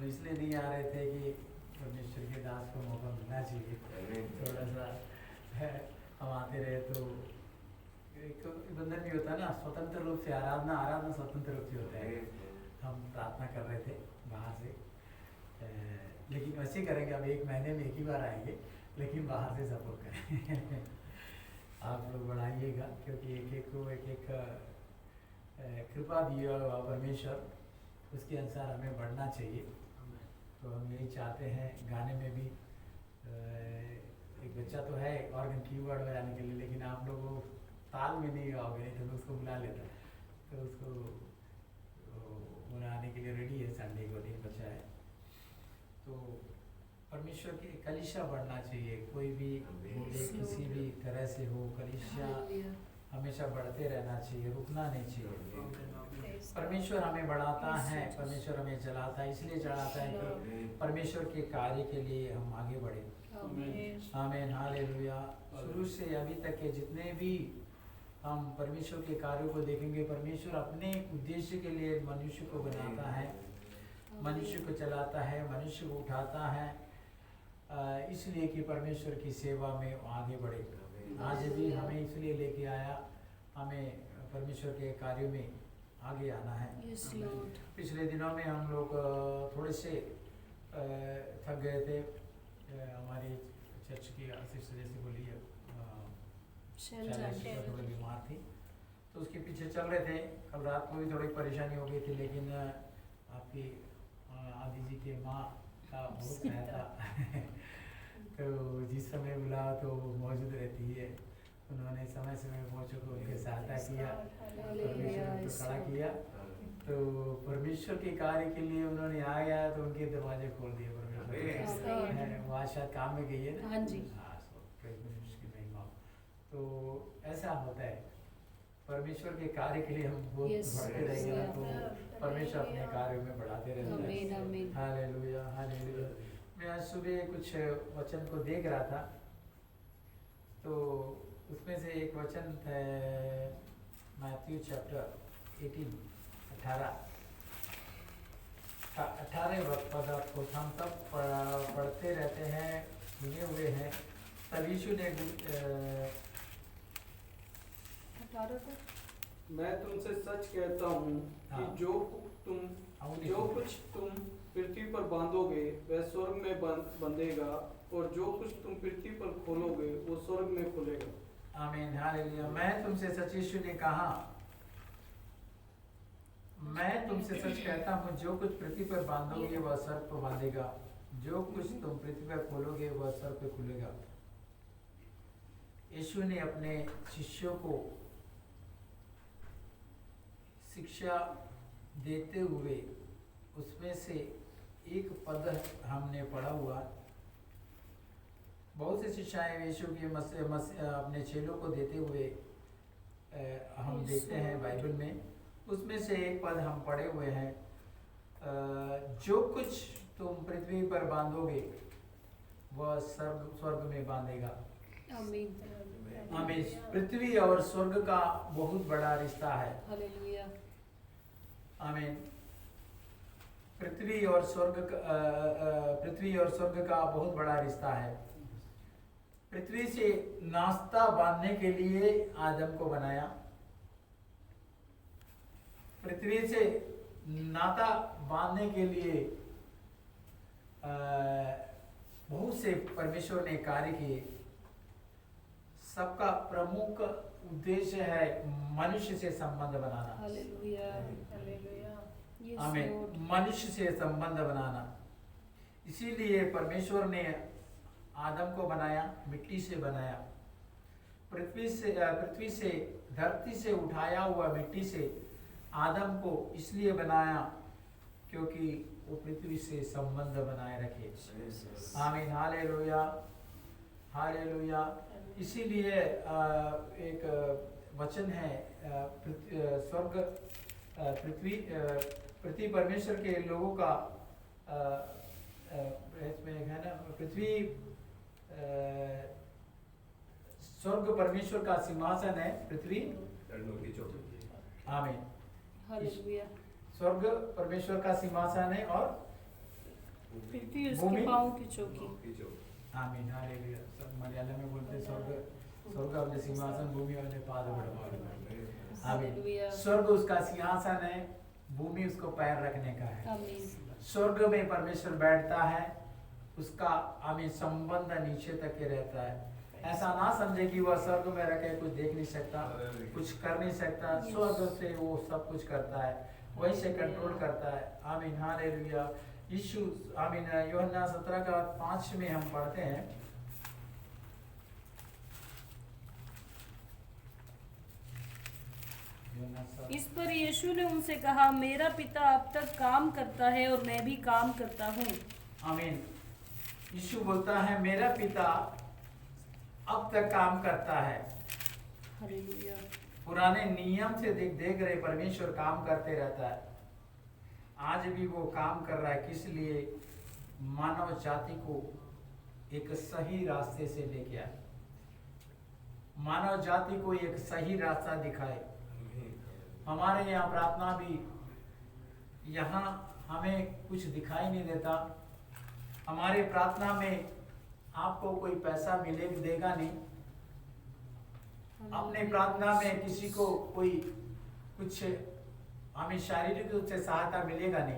इसलिए नहीं आ रहे थे कि परमेश्वर के दास को मौका मिलना चाहिए, थोड़ा सा हम आते रहे तो एक बंधन भी होता है ना, स्वतंत्र रूप से आराधना स्वतंत्र रूप से होता है। हम प्रार्थना कर रहे थे बाहर से, लेकिन वैसे करेंगे, अब 1 महीने में 1 ही बार आएंगे, लेकिन बाहर से सपोर्ट करें। आप लोग बढ़ाइएगा, क्योंकि एक को एक कृपा दिया हुआ परमेश्वर, उसके अनुसार हमें बढ़ना चाहिए। तो हम यही चाहते हैं। गाने में भी एक बच्चा तो है ऑर्गन कीबोर्ड बजाने के लिए, लेकिन आप लोग ताल में नहीं गाओगे, नहीं तो मैं उसको बुला लेता, तो उसको बुलाने के लिए रेडी है। संडे को दिन बचा है, तो परमेश्वर की कलीसिया बढ़ना चाहिए। कोई भी किसी भी तरह से हो, कलीसिया हमेशा बढ़ते रहना चाहिए, रुकना नहीं चाहिए। परमेश्वर हमें बढ़ाता है, परमेश्वर हमें चलाता है, इसलिए चलाता है कि परमेश्वर के कार्य के लिए हम आगे बढ़े। आमीन, हालेलुया। शुरू से अभी तक के जितने भी हम परमेश्वर के कार्यों को देखेंगे, परमेश्वर अपने उद्देश्य के लिए मनुष्य को बनाता है, मनुष्य को चलाता है, मनुष्य को उठाता है, इसलिए कि परमेश्वर की सेवा में आगे बढ़े। आज भी हमें इसलिए लेके आया, हमें परमेश्वर के कार्यों में आगे आना है। पिछले दिनों में हम लोग थोड़े से थक गए थे। हमारी चर्च की सिस्टर जैसे बोली थोड़ी बीमार थी, तो उसके पीछे चल रहे थे। कल रात को भी थोड़ी परेशानी हो गई थी, लेकिन आपकी आदि जी के माँ का बहुत ख्याल था। तो जिस समय बुला तो मौजूद रहती है। उन्होंने समय समय पहुँचो को उनके सहायता किया, परमेश्वर को खड़ा किया। तो परमेश्वर के कार्य के लिए उन्होंने आया तो उनके दरवाजे खोल दिए परमेश्वर। वहाँ शायद काम में गई है ना। हाँ जी। तो ऐसा होता है, परमेश्वर के कार्य के लिए हम बहुत बढ़ते रहेंगे ना, तो परमेश्वर अपने कार्यों में बढ़ाते रहते हैं। Hallelujah, hallelujah. मैं आज सुबह कुछ वचन को देख रहा था, तो उसमें से एक वचन है मैथ्यू चैप्टर 18 पद आपको हम तब पढ़ते रहते हैं, सुने हुए हैं। तब यीशु ने मैं तुमसे सच कहता हूँ कि जो कुछ तुम पृथ्वी पर बांधोगे वह स्वर्ग में बंधेगा, और जो कुछ तुम पृथ्वी पर खोलोगे वो स्वर्ग में खुलेगा। आमीन, हालेलुया। मैं तुमसे सच, यीशु ने कहा, मैं तुमसे सच कहता हूँ, जो कुछ पृथ्वी पर बांधोगे वह स्वर्ग पर बांधेगा, जो कुछ तुम पृथ्वी पर खोलोगे वह स्वर्ग पर खुलेगा। यीशु ने अपने शिष्यों को शिक्षा देते हुए उसमें से एक पद हमने पढ़ा हुआ। बहुत सी शिक्षाएं यीशु की अपने चेलों को देते हुए हम देखते हैं बाइबल में। उसमें से एक पद हम पढ़े हुए हैं, जो कुछ तुम पृथ्वी पर बांधोगे वह स्वर्ग में बांधेगा। आमीन। पृथ्वी और स्वर्ग का बहुत बड़ा रिश्ता है। हालेलुया, आमीन। पृथ्वी और स्वर्ग का बहुत बड़ा रिश्ता है। पृथ्वी से नाश्ता बांधने के लिए आदम को बनाया, पृथ्वी से नाता बांधने के लिए बहुत से परमेश्वर ने कार्य किए। सबका प्रमुख उद्देश्य है मनुष्य से संबंध बनाना। Hallelujah, hallelujah. आमीन। मनुष्य से संबंध बनाना। इसीलिए परमेश्वर ने आदम को बनाया, मिट्टी से बनाया। पृथ्वी से धरती से उठाया हुआ मिट्टी से आदम को इसलिए बनाया क्योंकि वो पृथ्वी से संबंध बनाए रखे। आमीन, हालेलुया, हालेलुया। इसीलिए एक वचन है, स्वर्ग पृथ्वी परमेश्वर के लोगों का इसमें है ना, पृथ्वी स्वर्ग परमेश्वर का सिंहासन है, पृथ्वी आमीन, स्वर्ग परमेश्वर का सिंहासन है और पृथ्वी उसके भूमि? पाँव की चौकी। आमीन हालेलुया। सब मलयालम में बोलते स्वर्ग अपने सिंहासन, भूमि अपने पाद बढ़। आमीन। स्वर्ग उसका सिंहासन है, भूमि उसको पैर रखने का है। आमीन। स्वर्ग में परमेश्वर बैठता है, उसका आमीन संबंध नीचे तक के रहता है। ऐसा ना समझे कि वह स्वर्ग में रह के कुछ देख नहीं सकता, कुछ कर नहीं सकता। स्वर्ग से वो सब कुछ करता है, वही से कंट्रोल करता है। आमीन हालेलुया। यीशु आमीन। यूहन्ना 17:5 में हम पढ़ते हैं, इस पर यीशु ने उनसे कहा, मेरा पिता अब तक काम करता है और मैं भी काम करता हूँ। आमीन। यीशु बोलता है मेरा पिता अब तक काम करता है। हालेलुया। पुराने नियम से देख रहे परमेश्वर काम करते रहता है, आज भी वो काम कर रहा है। किस लिए? मानव जाति को एक सही रास्ते से लेके आए, मानव जाति को एक सही रास्ता दिखाए। हमारे यहाँ प्रार्थना भी, यहाँ हमें कुछ दिखाई नहीं देता। हमारे प्रार्थना में आपको कोई पैसा मिलेगा देगा नहीं, अपने प्रार्थना में किसी को कोई कुछ हमें शारीरिक रूप से सहायता मिलेगा नहीं,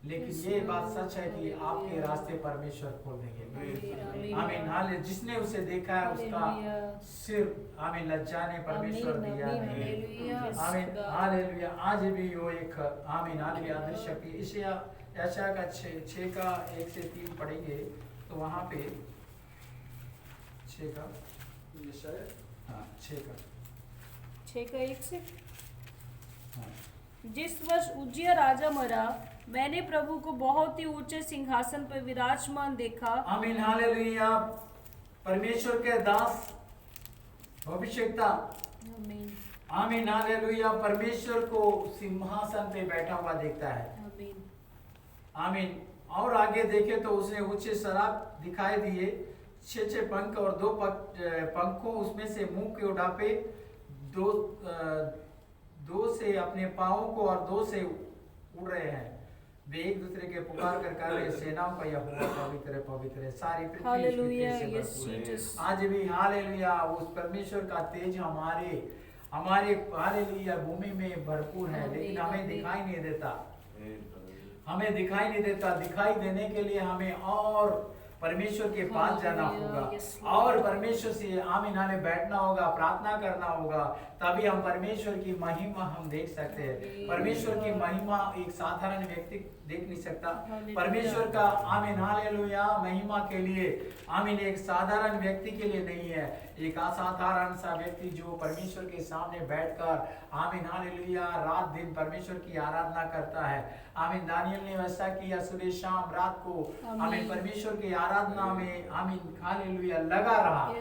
लेकिन ये बात सच है कि आपके रास्ते परमेश्वर खोल देंगे। आमीन हालेलुया। जिसने उसे देखा है उसका सिर आमीन लज्जा ने परमेश्वर दिया नहीं। आमीन हालेलुया। आज भी वो एक आमीन हालेलुया दृश्य की यशायाह का 6:1-3 पढ़ेंगे तो वहाँ पे 6 का 6:1 से। जिस वर्ष उज्जिया राजा मरा, मैंने प्रभु को बहुत ही ऊंचे सिंहासन पर विराजमान देखा। आमीन हालेलुया। परमेश्वर के दास भविष्यवक्ता आमीन आमीन हालेलुया परमेश्वर को सिंहासन पे बैठा हुआ देखता है। आमीन आमीन। और आगे देखे तो उसने ऊंचे शराब दिखाई दिए, 6 पंख और 2 पंखों उसमें से मुंह के उड़ापे, 2 से अपने पाँवों को और 2 से उड़ रहे हैं। वे एक दूसरे के पुकार कर कह रहे, सेनाओं का यहोवा पवित्र है, पवित्र है, सारी पृथ्वी हालेलुया। उसके तेज से भरपूर है। यस आज भी हालेलुया उस परमेश्वर का तेज हमारे हालेलुया भूमि में भरपूर है, लेकिन हमें दिखाई नहीं देता। हमें दिखाई नहीं देता। दिखाई देने के लिए हमें और परमेश्वर के पास जाना होगा और परमेश्वर से आमीन हाले बैठना होगा, प्रार्थना करना होगा, तभी हम परमेश्वर की महिमा हम देख सकते हैं। परमेश्वर की महिमा एक साधारण व्यक्ति देख नहीं सकता। परमेश्वर का आमीन हालेलुया महिमा के लिए आमीन एक साधारण व्यक्ति के लिए नहीं है, एक असाधारण सा व्यक्ति जो परमेश्वर के सामने बैठकर आमीन हालेलुया रात दिन परमेश्वर की आराधना करता है। आमीन दानियल ने वैसा किया, सुबह शाम रात को आमीन परमेश्वर की आराधना में आमीन हालेलुया लगा रहा।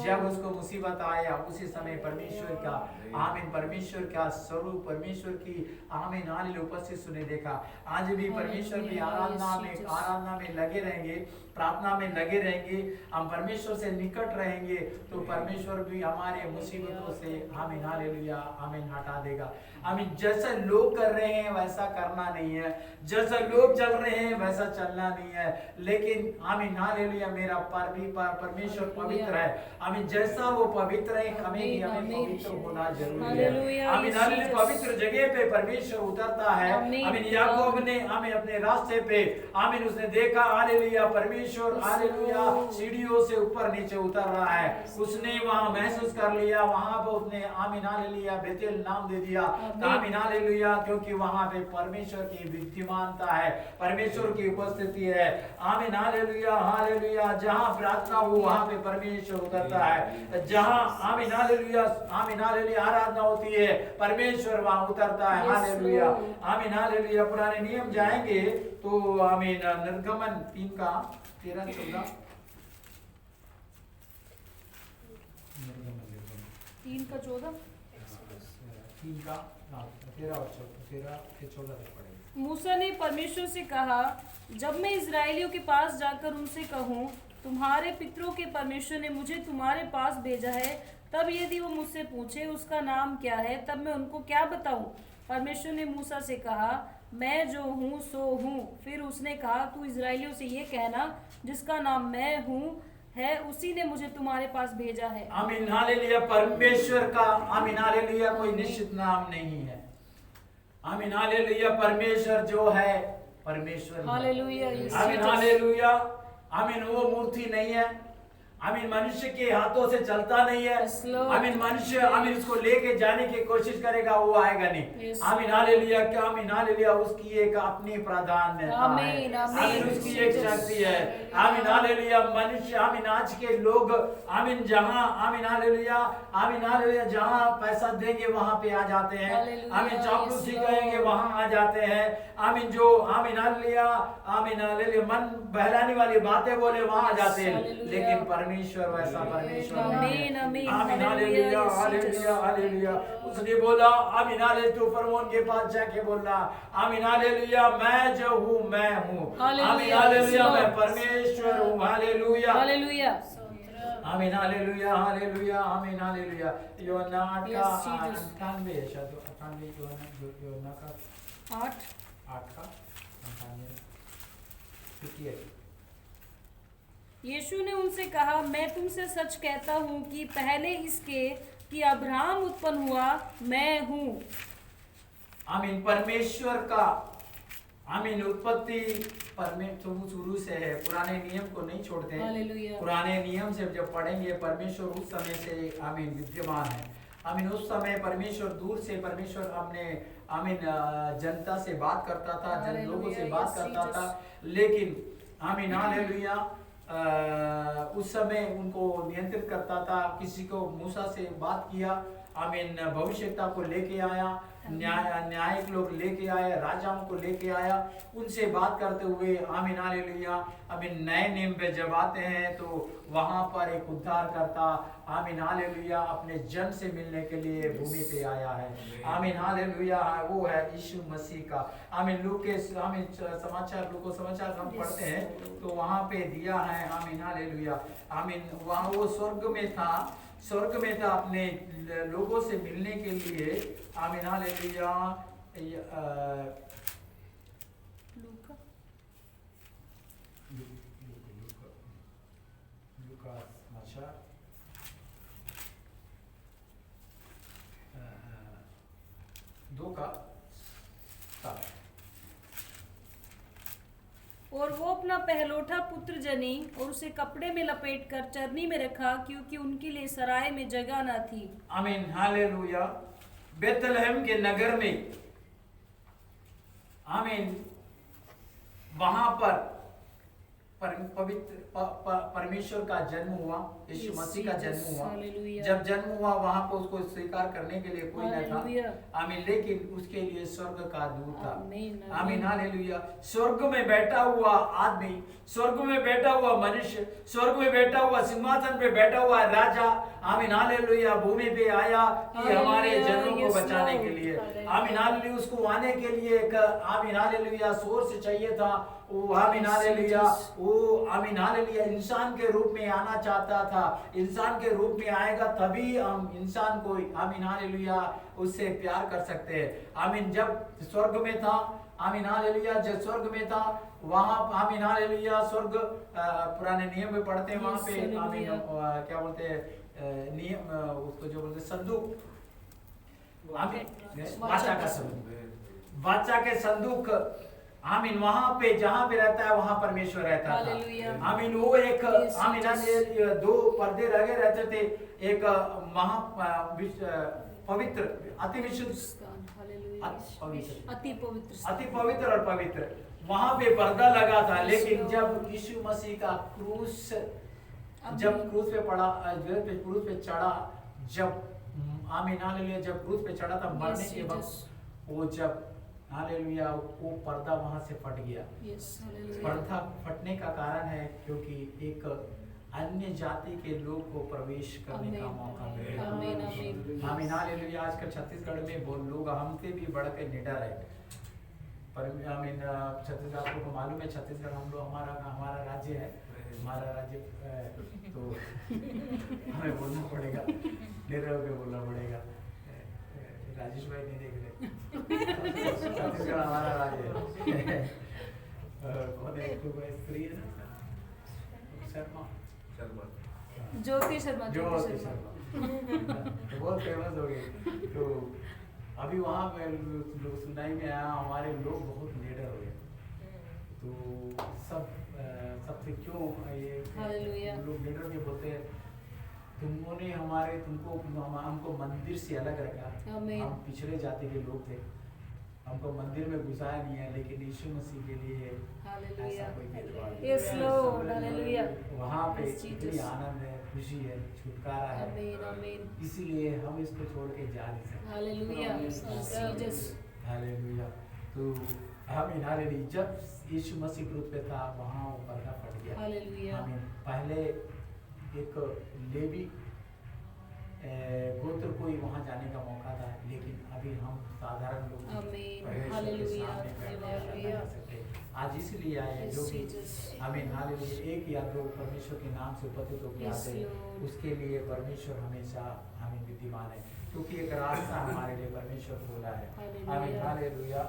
जब उसको मुसीबत आया उसी समय परमेश्वर का आमीन परमेश्वर का स्वरूप, परमेश्वर की आमीन हालेलुया उपस्थित सुने देखा। आज भी परमेश्वर की आराधना में लगे रहेंगे, प्रार्थना में लगे रहेंगे, हम परमेश्वर से निकट रहेंगे तो परमेश्वर भी हमारे मुसीबतों से आमीन हालेलुया आमीन हटा देगा। आमीन। जैसा लोग कर रहे हैं वैसा करना नहीं है, जैसा लोग चल रहे हैं वैसा चलना नहीं है, लेकिन आमीन हालेलुया मेरा परमेश्वर पवित्र है। आमीन। जैसा वो पवित्र है हमें पवित्र होना जरूरी है। आमीन हालेलुया पवित्र जगह पे परमेश्वर उतरता है। आमीन। याकूब ने आमीन अपने रास्ते पे आमीन उसने देखा हालेलुया परमेश्वर हालेलुया सीढ़ियों से ऊपर नीचे उतर रहा है। उसने वहां महसूस कर लिया, वहां पे उसने आमीन हालेलुया बेतेल नाम दे दिया। आमीन हालेलुया क्योंकि वहां पे परमेश्वर की विद्यमानता है, परमेश्वर की उपस्थिति है। आमीन हालेलुया हालेलुया। जहां प्रार्थना हो वहां पे परमेश्वर उतरता है, जहां आमीन हालेलुया आराधना होती है परमेश्वर वहां उतरता है। हालेलुया आमीन हालेलुया। पुराने नियम जाएंगे तो आमीन निर्गमन 3:13-14 मूसा ने परमेश्वर से कहा, जब मैं इजराइलियों के पास जाकर उनसे कहूँ, तुम्हारे पितरों के परमेश्वर ने मुझे तुम्हारे पास भेजा है, तब यदि वो मुझसे पूछे उसका नाम क्या है, तब मैं उनको क्या बताऊं? परमेश्वर ने मूसा से कहा, मैं जो हूँ सो हूँ। फिर उसने कहा, तू इजराइलियों से ये कहना, जिसका नाम मैं हूँ है, उसी ने मुझे तुम्हारे पास भेजा है। आमीन हालेलुया। परमेश्वर का आमीन हालेलुया कोई निश्चित नाम नहीं है। आमीन हालेलुया। परमेश्वर जो है परमेश्वर ही है। हालेलुया। आमीन हालेलुया। आमीन वो मूर्ति नहीं है। आमीन मनुष्य के हाथों से चलता नहीं है। Yes, Lord. आमीन मनुष्य आमीन उसको लेके जाने की कोशिश करेगा, वो आएगा नहीं। Yes, आमीन हालेलुया। क्या आमीन हालेलुया। उसकी एक अपनी प्राधान्यता है। आमीन, आमीन। आमीन उसकी एक शक्ति है। आमीन हालेलुया। मनुष्य आमीन आज के लोग आमीन जहां आमीन हालेलुया जहां पैसा देंगे वहां पे आ जाते हैं। हालेलुया, आमीन चापलूसी yes, करेंगे Lord. वहां आ जाते हैं। आमीन जो आमीन हालेलुया मन बहलाने वाली बातें बोले वहां आ जाते हैं। हालेलुया। लेकिन परमेश्वर वैसा परमेश्वर नहीं आमीन, है। आमीन, आमीन हालेलुया, हालेलुया हालेलुया हालेलुया। उसने बोला आमीन हालेलुया, तू फरमोन के पास जाके बोला आमीन हालेलुया, मैं जो हूँ मैं हूँ। हालेलुया, आमीन हालेलुया yes, मैं Lord. परमेश्वर हूँ। Hallelujah hallelujah. आमीन हालेलुया हालेलुया आमीन हालेलुया। योना का Yes, Jesus. 98 है शायद 98 योना का 8 का 58। यीशु ने उनसे कहा, मैं तुमसे सच कहता हूँ कि पहले इसके कि अब्राहम उत्पन्न हुआ, मैं हूँ। आमीन परमेश्वर का आमीन उत्पत्ति परमेश्वर शुरू से है। पुराने नियम को नहीं छोड़ते हैं। हालेलुया। पुराने नियम से जब पढ़ेंगे परमेश्वर उस समय से आमीन विद्यमान है। आमीन उस समय परमेश्वर दूर से परमेश्वर अपने आमीन जनता से बात करता था, जन लोगों से बात करता था। लेकिन आमीन हालेलुया उस समय उनको नियंत्रित करता था। किसी को मूसा से बात किया, आमीन भविष्यता को लेके आया, न्यायिक लोग लेके आए, राजाओं को लेके आया, उनसे बात करते हुए आमीन हालेलुया। आमीन नए नियम पे जब आते हैं तो वहां पर एक उद्धार करता आमीन हालेलुया अपने जन से मिलने के लिए भूमि पे आया है। आमीन हालेलुया वो है यीशु मसीह का। आमीन आमीन समाचार हम पढ़ते हैं तो वहां पे दिया है आमीन हालेलुया। आमीन वहां वो स्वर्ग में था अपने लोगों से मिलने के लिए। आमीन हालेलुया। लूका समाचार 2 का 7। और वो अपना पहलोठा पुत्र जनी और उसे कपड़े में लपेटकर चरनी में रखा, क्योंकि उनके लिए सराय में जगह न थी। आमीन हालेलुया। बेथलेहम के नगर में आमीन वहां पर पवित्र परमेश्वर का जन्म हुआ, यीशु मसीह का जन्म हुआ। हालेलुया। जब जन्म हुआ वहां पर उसको स्वीकार करने के लिए कोई न हालेलुया। था। आमीन लेकिन उसके लिए स्वर्ग का दूत था। आमीन, आमीन हालेलुया। स्वर्ग में बैठा हुआ आदमी, स्वर्ग में बैठा हुआ मनुष्य, स्वर्ग में बैठा हुआ सिंहासन पे बैठा हुआ राजा आमीन हालेलुया भूमि पे आया कि हमारे जनों को बचाने के लिए। आमीन हालेलुया। उसको आने के लिए एक आमीन हालेलुया सोर्स चाहिए था। वो आमीन हालेलुया वो आमीन हालेलुया इंसान के रूप में आना चाहता था। इंसान के रूप में आएगा तभी हम इंसान को आमीन हालेलुया उससे प्यार कर सकते हैं। आमीन जब स्वर्ग में था आमीन हालेलुया, जब स्वर्ग में था वहां आमीन हालेलुया स्वर्ग पुराने नियम में पढ़ते हैं वहां पे आमीन क्या बोलते हैं नियम उसको जो बोलते संदूक आमीन वाचा के संदूक आमीन वहां पे जहां पे रहता है वहां परमेश्वर रहता था। आमीन वो एक आमीन 2 पर्दे लगे रहते थे। एक महा पवित्र अति विशुद्ध अति पवित्र और पवित्र वहां पे पर्दा लगा था। लेकिन जब यीशु मसीह का क्रूस जब क्रूस पे पड़ा क्रूस पे चढ़ा, जब आमीन हालेलुया जब क्रूस पे चढ़ा था मरने के वक्त वो जब हालेलुया वो पर्दा वहां से फट गया। पर्दा फटने का कारण है क्योंकि एक अन्य जाति के लोग को प्रवेश करने का मौका मिला। आमीन हालेलुया। आजकल छत्तीसगढ़ में बहुत लोग हमसे भी बढ़ के निडर है। पर आमीन छत्तीसगढ़ आपको मालूम है छत्तीसगढ़ हम लोग हमारा राज्य है, हमारा राज्य तो हमें बोलना पड़ेगा, निडर होकर बोलना पड़ेगा। राजेश भाई नहीं देख रहे छत्तीसगढ़ हमारा राज्य है कौन है तो भाई स्त्री है ना शर्मा ज्योति शर्मा ज्योति शर्मा तो बहुत फेमस हो गई तो अभी वहाँ पे लोग सुनाई में आया हमारे लोग बहुत निडर हो गए तो सबसे क्यों ये हालेलुया। लोग निडर के बोलते हैं तुमने हमको मंदिर से अलग रखा आमीन। हम पिछड़े जाति के लोग थे हमको मंदिर में घुसाया नहीं है लेकिन यीशु मसीह के लिए हालेलुया। ऐसा कोई भेदभाव नहीं। Yes Lord hallelujah. वहाँ पे Yes, Jesus. इतनी आनंद है खुशी है छुटकारा है आमीन आमीन इसीलिए हम इसको छोड़ के जा नहीं सकते हालेलुया। जीसस हालेलुया तो आमीन हालेलुया जब यीशु मसीह क्रूस पे था वहाँ वो पर्दा फट गया हालेलुया। आमीन पहले एक लेवी गोत्र को ही वहाँ जाने का मौका था लेकिन अभी हम साधारण लोग आमीन परमेश्वर के हालेलुया सामने बैठ के हालेलुया। कर सकते हैं। आज इसलिए आए हैं Yes, जो कि Jesus. आमीन हालेलुया एक या दो परमेश्वर के नाम से उपस्थित होकर Yes, आते हैं Lord. उसके लिए परमेश्वर हमेशा हमें विद्यमान है क्योंकि एक रास्ता हमारे लिए परमेश्वर खोला है आमीन हालेलुया। हालेलुया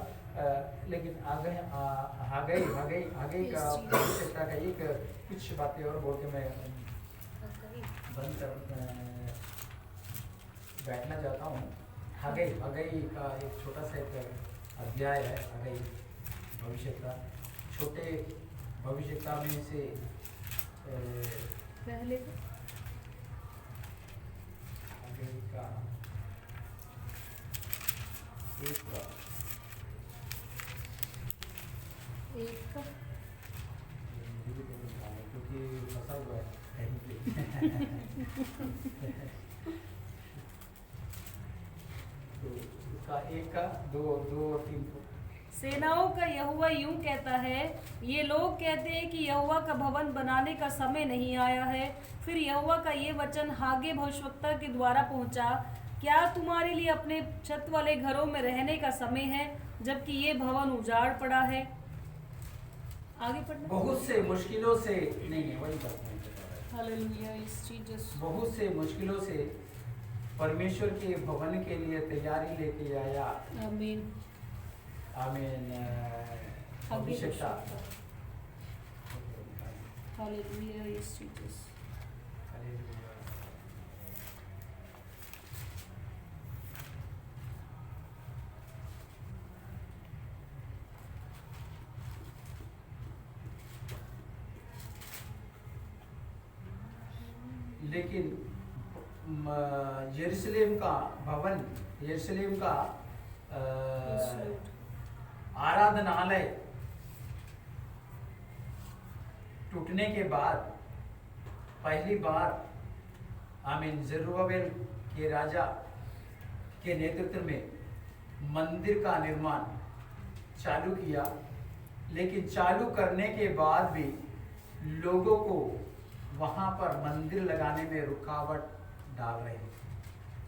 लेकिन आगे आगे का Yes, Jesus. आवश्यकता का एक कुछ बातें और बोल के मैं बंद कर बैठना चाहता हूँ हगई का एक छोटा सा एक अध्याय है हगई भविष्यता छोटे भविष्यता में से पहले हगई का एक का क्योंकि फंसा हुआ है कहीं पे तो उसका एक का दो और तीन सेनाओं का यहोवा यूं कहता है ये लोग कहते हैं कि यहोवा का भवन बनाने का समय नहीं आया है फिर यहोवा का ये वचन हागे भविष्यवक्ता के द्वारा पहुंचा क्या तुम्हारे लिए अपने छत वाले घरों में रहने का समय है जबकि ये भवन उजाड़ पड़ा है। आगे पढ़ना। बहुत से मुश्किलों से नहीं वही बात हालेलुया। इस चीज़ बहुत से मुश्किलों से परमेश्वर के भवन के लिए तैयारी लेके आया आमीन आमीन भविष्यता हालेलुया। इस चीज़ लेकिन यरूशलेम का भवन यरूशलेम का आराधनालय टूटने के बाद पहली बार आमीन जरुब्बाबेल के राजा के नेतृत्व में मंदिर का निर्माण चालू किया लेकिन चालू करने के बाद भी लोगों को वहां पर मंदिर लगाने में रुकावट डाल रहे हैं।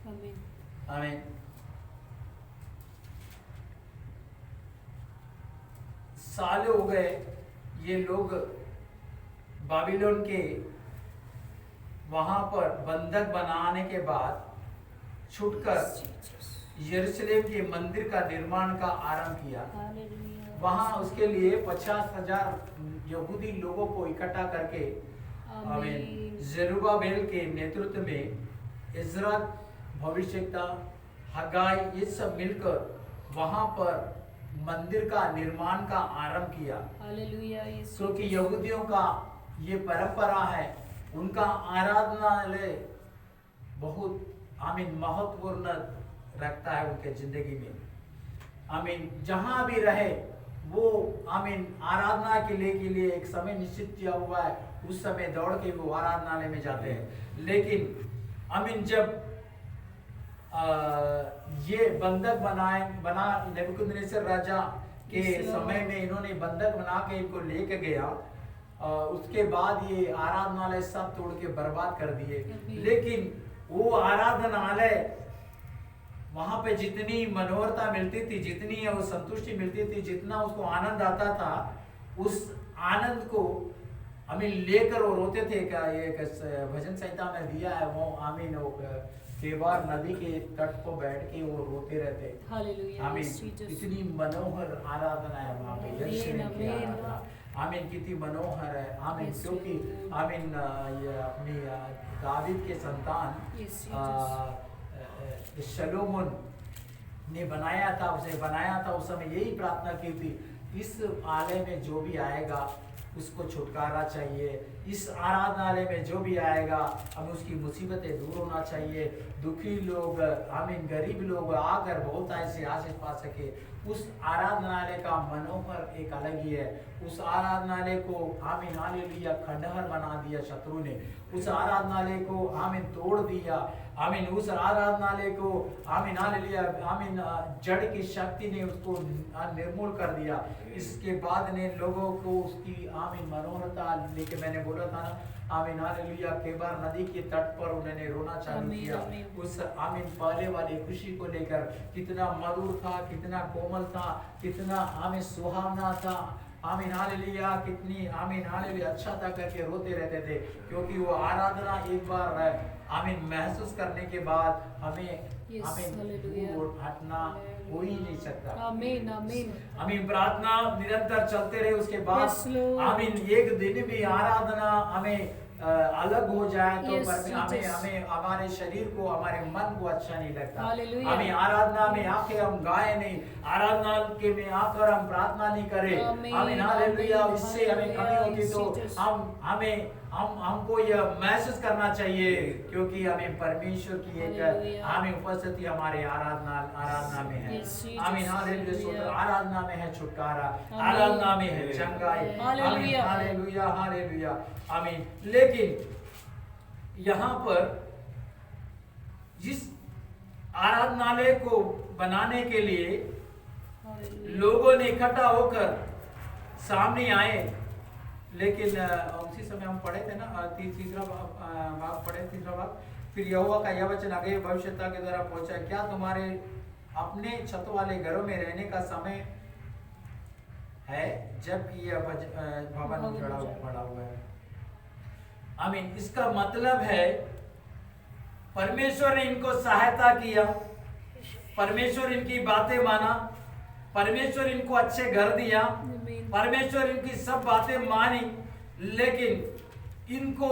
आमीन आमीन। साल हो गए ये लोग बाबिलोन के वहां पर बंधक बनाने के बाद छुटकर यरूशलेम के मंदिर का निर्माण का आरंभ किया। हालेलुया। वहां उसके लिए 50,000 यहूदी लोगों को इकट्ठा करके आमीन जरुब्बाबेल के नेतृत्व में इज़रा भविष्यवक्ता हगाई ये सब मिलकर वहां पर मंदिर का निर्माण का आरंभ किया। हालेलुया। क्योंकि यहूदियों का ये परंपरा है उनका आराधनालय बहुत आमीन महत्वपूर्ण रखता है उनके जिंदगी में। आमीन जहां भी रहे वो आमीन आराधना के लिए एक समय निश्चित किया हुआ है उस समय दौड़ के वो आराधनालय में जाते हैं। लेकिन आमीन जब ये बंधक बना नेबूकदनेस्सर राजा के समय में इन्होंने बंधक बना के इनको लेके गया उसके बाद ये आराधनालय सब तोड़ के बर्बाद कर दिए। लेकिन वो आराधनालय वहां पे जितनी मनोहरता मिलती थी जितनी वो संतुष्टि मिलती थी जितना उसको आनंद आता था उस आनंद को आमीन लेकर वो रोते थे। क्या ये भजन संहिता में दिया है वो आमीन केबार नदी के तट पर बैठ के वो रोते रहते। Hallelujah. आमीन। Yes, Jesus. इतनी मनोहर आराधना है वहाँ पे, यरूशलेम की आमीन। आराधना। आमीन, कितनी मनोहर है। आमीन, Yes, क्योंकि Lord. आमीन ये अपनी दावीद के संतान Yes, शलोमोन ने बनाया था, उसने बनाया था, उस समय यही प्रार्थना की थी, इस आलय में जो भी आएगा उसको छुटकारा चाहिए, इस आराधनालय में जो भी आएगा हमें उसकी मुसीबतें दूर होना चाहिए, दुखी लोग, आमीन, गरीब लोग आकर बहुत ऐसे आशीष पा सके। उस आराधनालय का मनोहर एक अलग ही है। उस आराधनालय को आमीन हालेलुया खंडहर बना दिया शत्रु ने, उस आराधनालय को आमीन तोड़ दिया। आमीन, उस आराधनालय को आमीन हालेलुया आमीन जड़ की शक्ति ने उसको निर्मूल कर दिया। इसके बाद ने लोगों को उसकी आमीन मनोहरता लेके, मैंने बोला था ना, आमीन हालेलुया केबार नदी के तट पर उन्होंने रोना चालू किया। उस आमीन पहले वाली खुशी को लेकर, कितना मधुर था, कितना कोमल था, कितना आमीन सुहावना था। आमीन हालेलुया, कितनी आमीन हालेलुया अच्छा था करके रोते रहते थे, क्योंकि वो आराधना एक बार आमीन महसूस करने के बाद हमें आमीन हटना हो ही नहीं सकता। आमीन आमीन आमीन, प्रार्थना निरंतर चलते रहे। उसके बाद आमीन एक दिन भी आराधना हमें अलग हो जाए तो हमें हमारे शरीर को, हमारे मन को अच्छा नहीं लगता। हमें आराधना में आके हम गाए नहीं, आराधना के में आकर हम प्रार्थना नहीं करें, आमीन हालेलुया, इससे हमें कमी होती। तो हमको यह महसूस करना चाहिए, क्योंकि हमें परमेश्वर की एक हमें उपस्थिति हमारे आराधना में है। आमीन हालेलुया, आराधना में है छुटकारा, आराधना में है चंगाई। आमीन हालेलुया हालेलुया आमीन। लेकिन यहाँ पर जिस आराधनालय को बनाने के लिए लोगों ने इकट्ठा होकर सामने आए, लेकिन उसी समय हम पढ़े थे ना, तीसरा भाग पढ़े, तीसरा भाग, फिर यहोवा का यह वचन आगे भविष्यता के द्वारा पहुंचा, क्या तुम्हारे अपने छत वाले घरों में रहने का समय है जबकि यह भवन पड़ा हुआ है। आमीन। इसका मतलब है परमेश्वर ने इनको सहायता किया, परमेश्वर इनकी बातें माना, परमेश्वर इनको अच्छे घर दिया, परमेश्वर इनकी सब बातें मानी, लेकिन इनको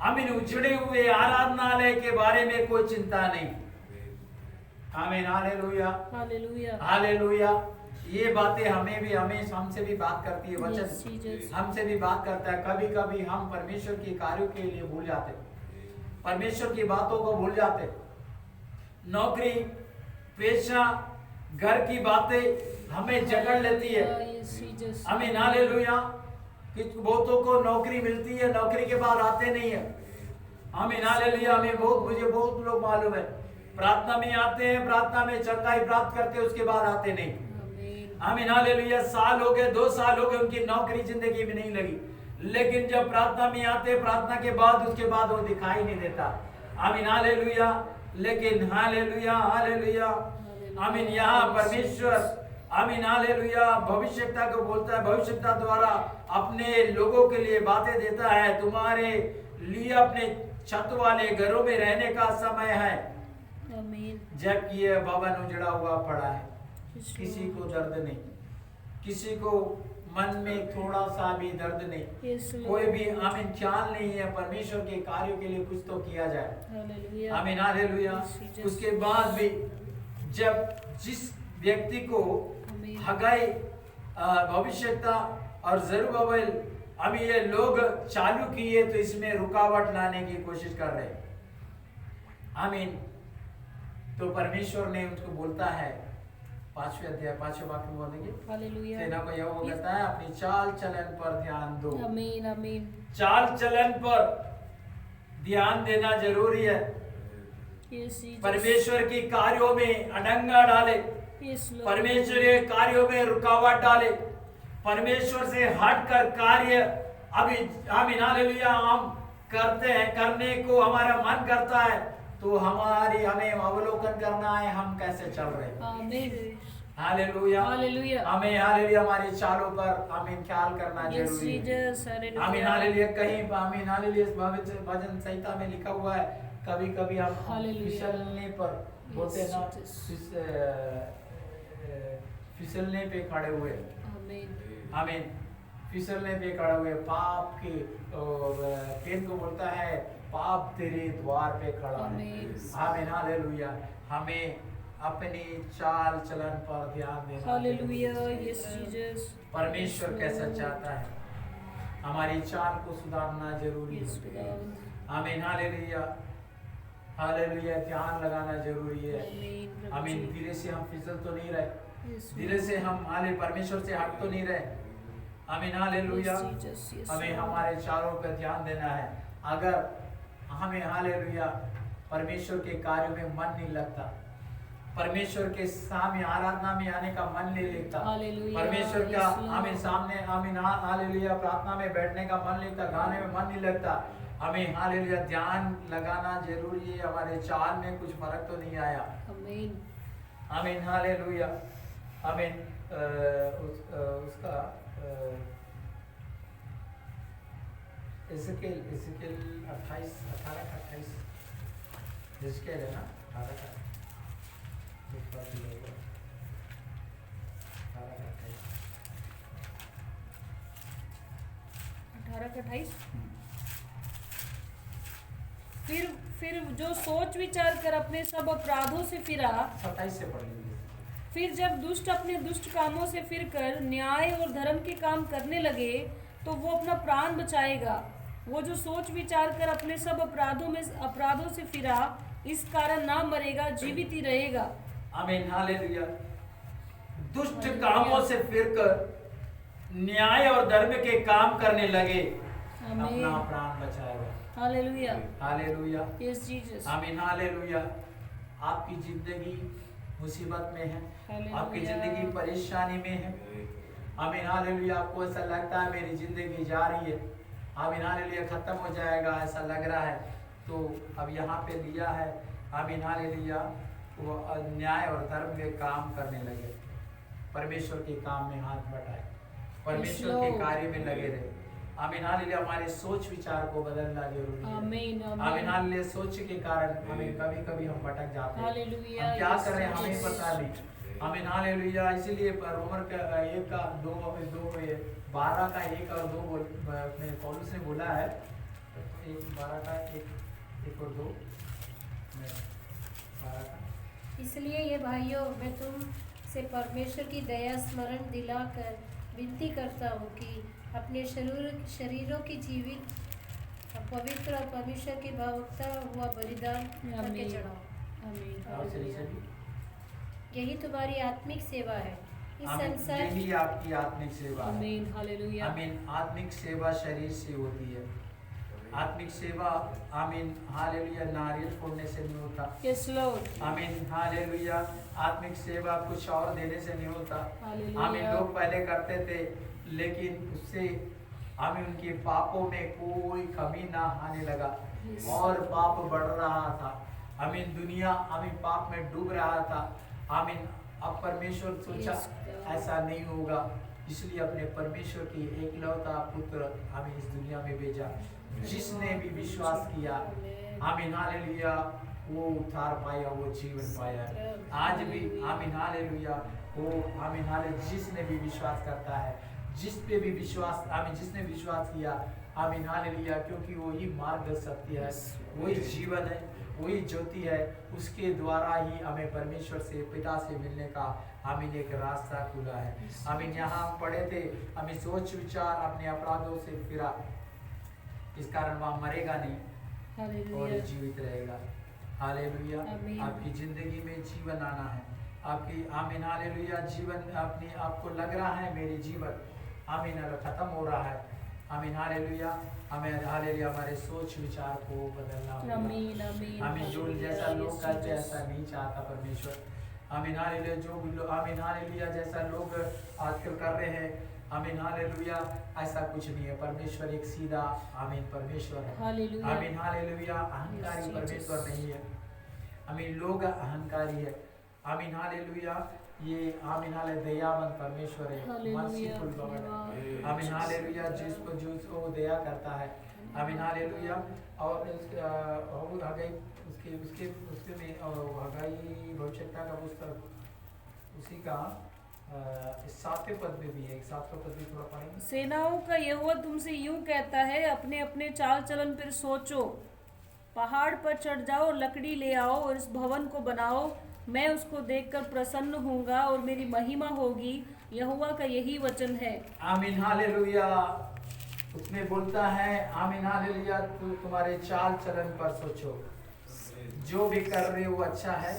आमीन उजड़े हुए आराधनालय के बारे में कोई चिंता नहीं। आमीन हालेलुया हालेलुया हालेलुया। ये बातें हमसे भी बात करती है, वचन हमसे भी बात करता है। कभी कभी हम परमेश्वर के कार्यों के लिए भूल जाते, परमेश्वर की बातों को भूल जाते। नौकरी, पेशा, घर की बातें हमें जकड़ लेती है। आमीन हालेलुया। बहुतों को नौकरी मिलती है, नौकरी के बाद आते नहीं है। आमीन हालेलुया। मुझे बहुत लोग मालूम है, प्रार्थना में आते हैं, प्रार्थना में चंगाई प्राप्त करते हैं, उसके बाद आते नहीं। आमीन हालेलुया। साल हो गए, 2 साल हो गए, उनकी नौकरी जिंदगी में नहीं लगी, लेकिन जब प्रार्थना में आते, प्रार्थना के बाद उसके बाद वो दिखाई नहीं देता। आमीन हालेलुया। लेकिन हालेलुया हालेलुया आमीन, यहाँ परमेश्वर आमीन हालेलुया भविष्यता को बोलता है, भविष्यता द्वारा अपने लोगों के लिए बातें देता है। तुम्हारे लिए अपने छत वाले घरों में रहने का समय है जबकि यह भवन उजड़ा हुआ पड़ा है। किसी को दर्द नहीं, किसी को मन में थोड़ा सा भी दर्द नहीं, कोई भी आमीन ख्याल नहीं है परमेश्वर के कार्यों के लिए कुछ तो किया जाए। आमीन हालेलुया। उसके बाद भी जब जिस व्यक्ति को हगाई, भविष्यता और जरुब्बाबेल अभी ये लोग चालू किए, तो इसमें रुकावट लाने की कोशिश कर रहे। आमीन। तो परमेश्वर ने उनको बोलता है, 5वें अध्याय 5वें वाक्य में बोलेंगे, सेना को यहोवा कहता है अपनी चाल चलन पर ध्यान दो। आमीन आमीन। चाल चलन पर ध्यान देना जरूरी है। परमेश्वर की कार्यों में अडंगा डाले, परमेश्वर के कार्यों में रुकावट डाले, परमेश्वर से हटकर कार्य अभी आमीन हालेलुया हम करते हैं, करने को हमारा मन करता है, तो हमें अवलोकन करना है हम कैसे चल रहे हैं। आमीन हालेलुया हालेलुया। हमें हालेलुया हमारे चालों पर आमीन ख्याल करना जरूरी है। आमीन हालेलुया। कहीं आमीन हालेलुया भजन संहिता में लिखा हुआ है, कभी कभी हम Hallelujah. फिसलने पर बोलते हैं ना, Jesus. फिसलने पे खड़े हुए, Amen. आमीन, फिसलने पे खड़े हुए, पाप के केन को बोलता है पाप तेरे द्वार पे खड़ा है। Amen. आमीन, हालेलुया। हमें अपनी चाल चलन पर ध्यान देना Hallelujah. जरूरी है। Yes, Jesus. परमेश्वर कैसा चाहता है, हमारी चाल को सुधारना जरूरी Yes, है। Lord. आमीन, हालेलुया, हालेलुया। ध्यान लगाना जरूरी है। Amen. आमीन। धीरे से हम फिसल तो नहीं रहे, Yes, धीरे से हम हाले परमेश्वर से हट तो नहीं रहे। आमीन, हालेलुया। Yes, Jesus. Yes, हमें Lord. हमारे चारों पर ध्यान देना है। अगर हमें हालेलुया परमेश्वर के कार्यों में मन नहीं लगता, परमेश्वर के सामने आराधना में आने का मन नहीं लगता, Hallelujah. परमेश्वर का Yes, Lord. आमीन सामने आमीन हालेलुया प्रार्थना में बैठने का मन नहीं लगता, गाने में मन नहीं लगता, हमें हालेलुया ध्यान लगाना जरूरी है। हमारे चाल में कुछ फर्क तो नहीं आया। Amen. आमीन, हालेलुया। आमीन। उसका इज़केल 28 18 का 28 इज़केल है ना 18 का एक बार भी होगा 18 का 28 18 का 28। फिर जो सोच विचार कर अपने सब अपराधों से फिरा, 27 से पढ़ लीजिए। फिर जब दुष्ट अपने दुष्ट कामों से फिरकर न्याय और धर्म के काम करने लगे तो वो अपना प्राण बचाएगा। वो जो सोच विचार कर अपने सब अपराधों से फिरा, इस कारण ना मरेगा, जीवित ही रहेगा। आमीन, हालेलुया। दुष्ट कामों से फिरकर न्याय और धर्म के काम करने लगे, अपना प्राण बचाएगा। हालेलुया। हालेलुया। Yes Jesus. आमीन, हालेलुया। आपकी जिंदगी मुसीबत में है, हालेलुया। आपकी जिंदगी परेशानी में है, आमीन, हालेलुया। आपको ऐसा लगता है मेरी जिंदगी जा रही है, आमीन, हालेलुया, खत्म हो जाएगा ऐसा लग रहा है, तो अब यहाँ पे दिया है, आमीन, हालेलुया, वो न्याय और धर्म के काम करने लगे, परमेश्वर के काम में हाथ बढ़ाए, परमेश्वर के कार्य में लगे रहे। आमीन, हालेलुया। हमारे सोच विचार को बदलना जरूरी है। आमीन, आमीन, हालेलुया। सोच के कारण हमें कभी कभी हम भटक जाते हैं, हालेलुया। हम क्या कर रहे हैं हमें पता नहीं। आमीन, हालेलुया। इसलिए रोमर का 1 का 2 12 का 1 और 2 अपने पौलुस ने बोला है, 12 का 1 और 2 12 का। इसलिए ये भाइयों, मैं तुम से परमेश्वर की दया स्मरण दिलाकर विनती करता हूँ कि अपने शरीरों की जीवित, पवित्र और परमेश्वर की भावुकता हुआ बलिदान करके चढ़ाओ। आमीन। यही तुम्हारी आत्मिक सेवा है। इस संसार यही आपकी आत्मिक सेवा है। आमीन, हालेलुया। आमीन। आत्मिक सेवा शरीर से होती है, आत्मिक सेवा, आमीन, हालेलुया, नारियल फोड़ने से नहीं होता। Yes Lord. आमीन, हालेलुया। आत्मिक सेवा कुछ और देने से नहीं होता। हालेलुया। आमीन। लोग पहले करते थे, लेकिन उससे आमीन उनके पापों में कोई कमी ना आने लगा और पाप बढ़ रहा था। आमीन। दुनिया आमीन पाप में डूब रहा था। आमीन। अब परमेश्वर सोचा ऐसा नहीं होगा, इसलिए अपने परमेश्वर की एकलौता पुत्र हमें इस दुनिया में भेजा, जिसने भी विश्वास किया, आमीन, हालेलुया, वो उद्धार पाया, वो जीवन पाया। आज भी आमीन, हालेलुया, वो आमीन, हालेलुया, जिसने भी विश्वास करता है, जिस पे भी विश्वास, आमीन, जिसने विश्वास किया, आमीन, हालेलुया, क्योंकि वो ही मार्ग सत्य है, वही जीवन है, वही ज्योति है, उसके द्वारा ही हमें परमेश्वर से, पिता से मिलने का आमीन एक रास्ता खुला है। आमीन। यहाँ पढ़े थे, हमें सोच विचार अपने अपराधों से फिरा, इस कारण वह मरेगा नहीं और जीवित रहेगा। हालेलुया। आपकी जिंदगी में जीवन आना है, आपकी आमीन, हालेलुया, जीवन अपनी आपको लग रहा है मेरी जीवन आमीन खत्म हो रहा है, आमीन, हालेलुया, हमें हालेलुया हमारे सोच विचार को बदलना होगा। आमीन, आमीन। आमीन। जो जैसा लोग करते ऐसा नहीं चाहता परमेश्वर। आमीन, हालेलुया। जो आमीन, हालेलुया, जैसा लोग आजकल कर रहे हैं, आमीन, हालेलुया, ऐसा कुछ नहीं है। परमेश्वर एक सीधा आमीन परमेश्वर है। आमीन, हालेलुया। अहंकारी परमेश्वर नहीं है। आमीन। लोग अहंकारी है। आमीन, हालेलुया। ये आमीन हालेलुया दयावान परमेश्वर है, हालेलुया, मर्सीफुल गॉड है। धन्यवाद। आमीन हालेलुया जिस पर जो वो दया करता है। आमीन हालेलुया। और हगाई उसके उसके उसके में हगाई भविष्यता का पुस्तक उसी का 7वें पद में भी है, 7वां पद भी थोड़ा पढ़ेंगे। सेनाओं का यहोवा तुमसे यूं कहता है, अपने अपने चाल चलन पर सोचो, पहाड़ पर चढ़ जाओ, लकड़ी ले आओ और इस भवन को बनाओ, मैं उसको देखकर प्रसन्न होऊंगा और मेरी महिमा होगी, यहोवा का यही वचन है। आमीन हालेलुया। उसमें बोलता है आमीन हालेलुया, तू तुम्हारे चाल चलन पर सोचो, जो भी कर रहे हो वो अच्छा है।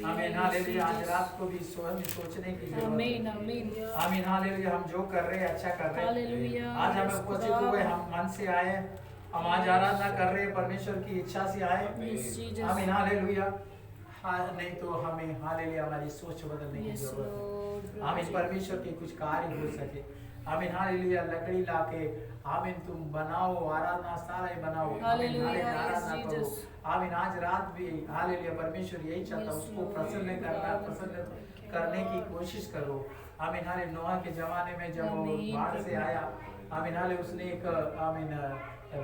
आमीन हालेलुया। आज रात को भी स्वयं सोचने की जरूरत आमीन है। आमीन आमीन हालेलुया। हम जो कर रहे हैं अच्छा कर रहे हैं। हालेलुया। आज हमें उपस्थित हुए, हम मन से आए, हम आज आराधना कर रहे हैं, परमेश्वर की इच्छा से आए। Yes, Jesus. आमीन हालेलुया। हाँ, नहीं तो हमें हालेलुया हमारी सोच बदलने की Yes, जरूरत है। Lord. आमीन परमेश्वर के कुछ कार्य हो सके। आमीन हालेलुया। लकड़ी लाके आमीन तुम बनाओ, आराधना सारा ही बनाओ। आमीन हालेलुया, हालेलुया, yes, आराधना करो। Jesus. आमीन आज रात भी हालेलुया परमेश्वर यही चाहता है, Yes, उसको Lord. प्रसन्न करना, प्रसन्न करने की कोशिश करो। आमीन हालेलुया। नोहा के जमाने में जब वो आमीन, बाढ़ से प्रभु। आया, आमीन हालेलुया, उसने एक आमीन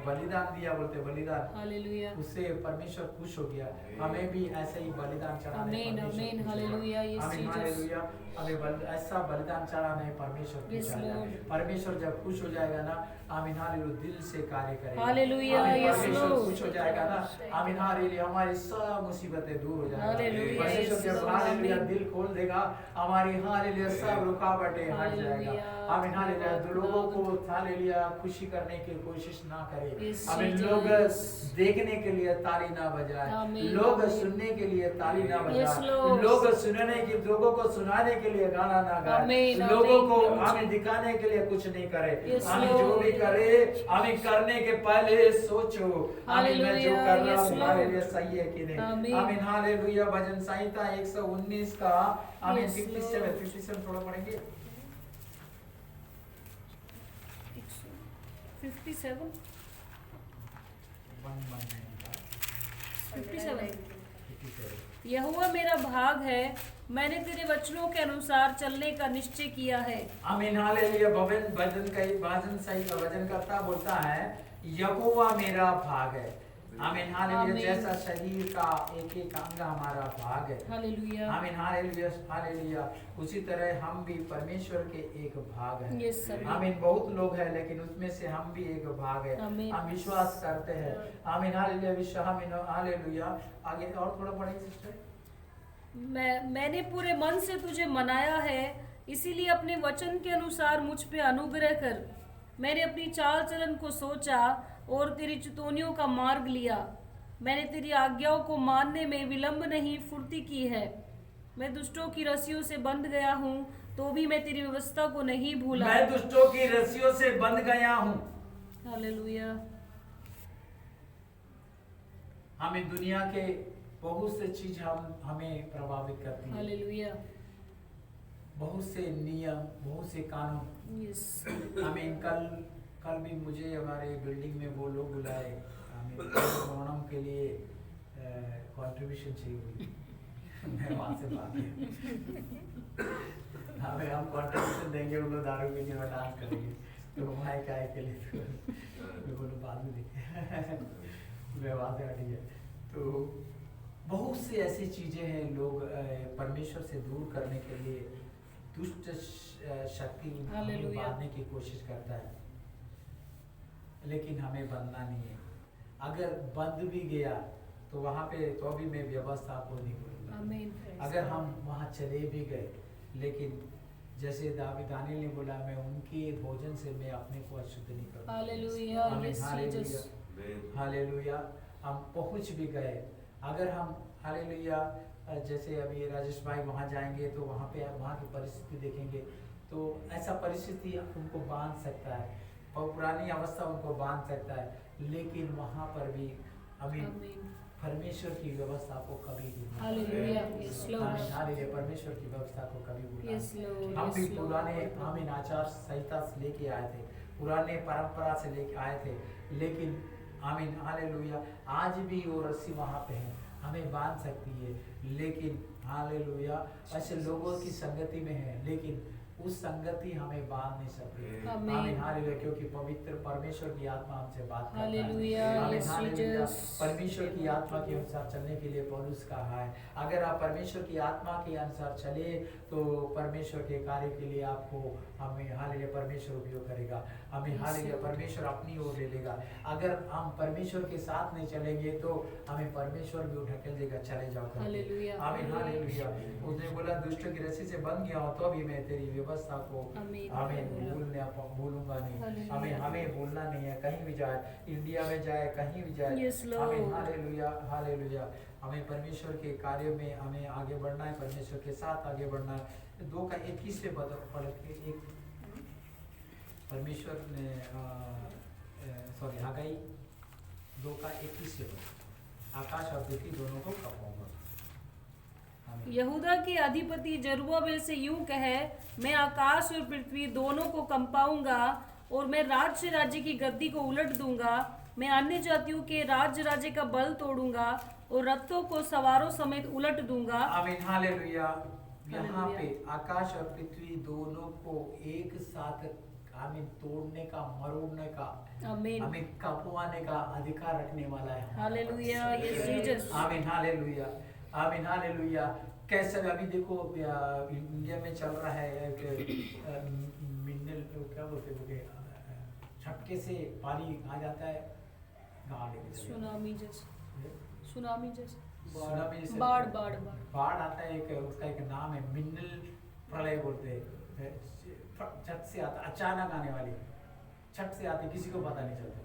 बलिदान दिया, बोलते बलिदान, हालेलुया। उससे परमेश्वर खुश हो गया। हमें भी ऐसे ही बलिदान चढ़ाना है, आमीन परमेश्वर आमीन खुश होगा। हालेलुया। यस आमीन जीसस। हालेलुया। हमें ऐसा बलिदान चढ़ाना है, परमेश्वर खुश Yes, हो जाए। Lord. परमेश्वर जब खुश हो जाएगा ना, आमीन हालेलुया, दिल से कार्य करेगा। हालेलुया, आमीन, yes, परमेश्वर Lord. खुश हो जाएगा ना, आमीन हालेलुया, हमारी सब मुसीबतें दूर हो जाएगी। हालेलुया, परमेश्वर yes, जब Lord. हालेलुया आमीन। दिल खोल देगा, हमारी हालेलुया सब रुकावटें हट हालेलुया, जाएगा। आमीन हालेलुया। धन्यवाद, लोगों को हालेलुया खुशी करने की कोशिश ना करे। Yes, आमीन। Jesus. लोग देखने के लिए ताली ना बजाए, आमीन, लोग आमीन। सुनने के लिए ताली ना Yes, बजाए, Lord. लोग सुनने की, लोगों को सुनाने के लिए गाना ना गाए, आमीन, लोगों आमीन, को आमीन। हमें दिखाने के लिए कुछ नहीं करे। Yes, हमें जो Lord. भी करे, हमें करने के पहले सोचो, आमीन, मैं जो हालेलुया, कर रहा yes, हूँ Lord. हालेलुया सही है कि नहीं। आमीन। आमीन हालेलुया। भजन संहिता 119 का आमीन Yes, 57 थोड़ा पढ़ेंगे। 57 57। यहोवा मेरा भाग है, मैंने तेरे वचनों के अनुसार चलने का निश्चय किया है। आमीन हालेलुया। भजन सही भजन करता बोलता है, यहोवा मेरा भाग है। आमीन हालेलुया। आमीन। जैसा शरीर का एक एक अंग हमारा भाग है। हालेलुया। आमीन हालेलुया हालेलुया। उसी तरह हम भी परमेश्वर के एक भाग हैं। Yes, sir. आमीन। बहुत लोग हैं लेकिन उसमें से हम भी एक भाग है। आमीन। हम विश्वास करते हैं। आमीन हालेलुया। विश्वास आमीन हालेलुया। आगे और थोड़ा पढ़ेंगे सिस्टर। मैंने पूरे मन से तुझे मनाया है, इसीलिए अपने वचन के अनुसार मुझ पे अनुग्रह कर। मैंने अपनी चाल चलन को सोचा और तेरी चितौनियों का मार्ग लिया। मैंने तेरी आज्ञाओं को मानने में विलंब नहीं, फुर्ती की है। मैं दुष्टों की रस्सियों से बंध गया हूँ, तो भी मैं तेरी व्यवस्था को नहीं भूला। मैं दुष्टों की रस्सियों से बंध गया हूँ। हालेलुया। हमें दुनिया के बहुत से चीज हमें प्रभावित करती है। हालेलुया। बहुत से नियम, बहुत से कानून। यस। आमीन। कल भी मुझे हमारे बिल्डिंग में वो लोग बुलाए, आमीन, ओणम के लिए कंट्रीब्यूशन चाहिए हुई। मैं वहाँ से भाग गया। हमें हम कंट्रीब्यूशन देंगे, उन लोग दारू पीने में डांस करेंगे, तो माइक आए के लिए मैं बोलूँ बाद में देखे। मैं वहाँ से हट गया। तो बहुत सी ऐसी चीजें हैं, लोग परमेश्वर से दूर करने के लिए दुष्ट शक्ति हालेलुया। बांधने की कोशिश करता है, लेकिन हमें बंधना नहीं है। अगर बंध भी गया तो वहाँ पे तो भी मैं व्यवस्था को नहीं भूलूंगा। आमीन। अगर हम वहाँ चले भी गए, लेकिन जैसे दानियल ने बोला, मैं उनके भोजन से मैं अपने को अशुद्ध नहीं करूँगा। हालेलुया। आमीन, यस हालेलुया, जीसस। हालेलुया। हम पहुँच भी गए, अगर हम हालेलुया, जैसे अभी राजेश भाई वहाँ जाएंगे तो वहाँ पे वहाँ की परिस्थिति देखेंगे, तो ऐसा परिस्थिति उनको बांध सकता है, और पुरानी अवस्था उनको बांध सकता है, लेकिन वहाँ पर भी आमीन परमेश्वर की व्यवस्था को कभी भी नहीं हालेलुया। Yes Lord. आमीन, हालेलुया, परमेश्वर की व्यवस्था को कभी भूलना यस नहीं। लॉर्ड। हम भी यस पुराने लॉर्ड। आमीन आचार संहिता से लेके आए थे, पुराने परंपरा से लेके आए थे, लेकिन आमीन हालेलुया आज भी वो रस्सी वहाँ पे है, हमें बांध सकती है, लेकिन हालेलुया ऐसे लोगों की संगति में है, लेकिन उस संगति हमें बांध नहीं सकती। आमीन। आमीन हालेलुया, क्योंकि पवित्र परमेश्वर की आत्मा हमसे बात करता है। हालेलुया, आमीन यस हालेलुया। जीसस। परमेश्वर की आत्मा के अनुसार चलने के लिए पौलुस कहा है, अगर आप परमेश्वर की आत्मा के अनुसार चले तो परमेश्वर के कार्य के लिए आपको हमें हालेलुया परमेश्वर उपयोग करेगा। हमें हालेलुया परमेश्वर अपनी ओर ले लेगा। अगर हम परमेश्वर के साथ नहीं चलेंगे तो हमें परमेश्वर भी ढकेल देगा, चले जाओ करके। हालेलुया। आमीन हालेलुया। उसने बोला दुष्ट की रस्सी से बंध गया हो तो भी मैं तेरी व्यवस्था को आमीन। भूलूंगा नहीं। हालेलुया। हमें भूलना नहीं है, कहीं भी जाए, इंडिया में जाए, कहीं भी जाए। Yes, Lord. आमीन हालेलुया हालेलुया। हमें परमेश्वर के कार्य में हमें आगे बढ़ना है, परमेश्वर के साथ आगे बढ़ना है। 2:21 पे पढ़ के एक परमेश्वर ने हगाई 2:21 से आकाश और पृथ्वी दोनों को कपाऊंगा। यहूदा के अधिपति जरुब्बाबेल से यूं कहे, मैं आकाश और पृथ्वी दोनों को कंपाऊंगा और मैं राज्य की गद्दी को उलट दूंगा। मैं अन्य जातियों के राज्य का बल तोड़ूंगा और रथों को सवारों समेत उलट दूंगा। आमीन हालेलुया। यहाँ पे आकाश और पृथ्वी दोनों को एक साथ हमें तोड़ने का, मरोड़ने का, आमीन, हमें कपवाने का अधिकार रखने वाला है। Hallelujah, yes Jesus. आमीन हालेलुया आमीन हालेलुया। कैसे अभी देखो इंडिया में चल रहा है मिनरल क्या बोलते हैं, झटके से पानी आ जाता है, सुनामी जैसे, सुनामी जैसे, बाढ़ आता है। एक उसका एक नाम है, मिनरल प्रलय बोलते हैं। छत से आता, अचानक आने वाली, छत से आती, किसी को पता नहीं चलता।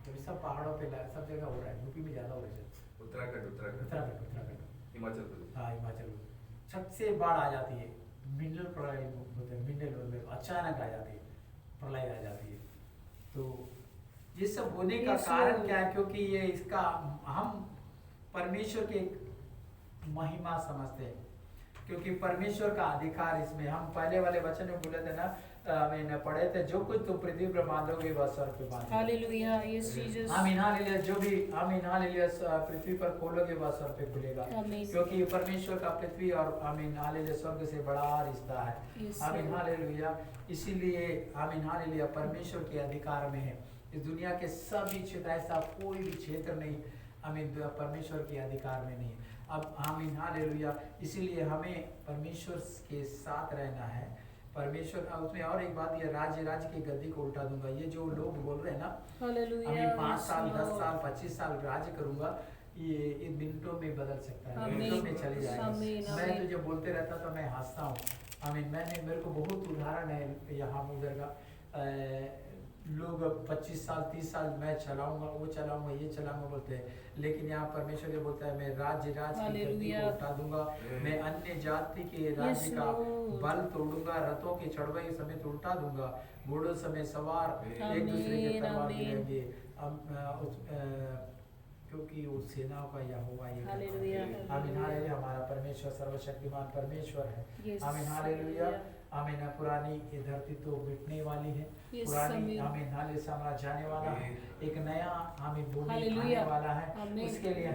तो सब पहाड़ों पे सब जगह हो रहा है, यूपी में ज्यादा हो रहा है। उत्तराखंड हिमाचल प्रदेश। हाँ हिमाचल प्रदेश। छत से बाढ़ आ जाती है, मिनरल प्रलय बोलते हैं। मिनरल अचानक आ जाती है, प्रलय आ जाती है। तो ये सब होने का कारण क्या है? क्योंकि ये इसका हम परमेश्वर के महिमा समझते हैं, क्योंकि परमेश्वर का अधिकार इसमें। हम पहले वाले वचन में बोले थे ना, मैंने पढ़े थे, जो कुछ तुम पृथ्वी पर बांधोगे वह स्वर्ग पे बांधोगे। Hallelujah, yes Jesus. आमीन हालेलुया। जो भी आमीन हालेलुया पृथ्वी पर खोलोगे वह स्वर्ग पे खुलेगा, क्योंकि परमेश्वर का पृथ्वी और आमीन हालेलुया स्वर्ग से बड़ा रिश्ता है। आमीन हालेलुया। इसीलिए आमीन हालेलुया परमेश्वर के अधिकार में है। इस दुनिया के सभी क्षेत्र, ऐसा कोई भी क्षेत्र नहीं आमीन परमेश्वर के अधिकार में नहीं। अब आमीन हालेलुया। इसीलिए हमें परमेश्वर के साथ रहना है। परमेश्वर उसमें और एक बात, ये राज्य की गद्दी को उल्टा दूंगा। ये जो लोग बोल रहे हैं ना, हालेलुया, 5 साल 10 साल 25 साल राज्य करूंगा, ये मिनटों में बदल सकता है, मिनटों में चली जाएगा। मैं तो जब बोलते रहता तो मैं हंसता हूँ। आमीन। मेरे को बहुत उदाहरण है यहाँ उधर का। लोग 25 साल 30 साल मैं चलाऊंगा, वो चलाऊंगा, ये चलाऊंगा बोलते हैं, लेकिन यहाँ परमेश्वर जो बोलता है, मैं राज्य की गद्दी को उठा दूंगा, मैं अन्य जाति के राज्य का बल तोड़ूंगा, रथों की चढ़वाई समेत उल्टा दूंगा, घोड़ों समेत सवार एक दूसरे के तलवार गिरेंगे, क्योंकि वो सेनाओं का यहोवा ये आमीन हालेलुया। हमारा परमेश्वर सर्वशक्तिमान परमेश्वर है। आमीन हालेलुया। आमीन। पुरानी ये धरती तो मिटने वाली है, पुरानी आमीन हालेलुया साम्राज्य जाने वाला है, एक नया आमीन भूमि आने वाला है। उसके लिए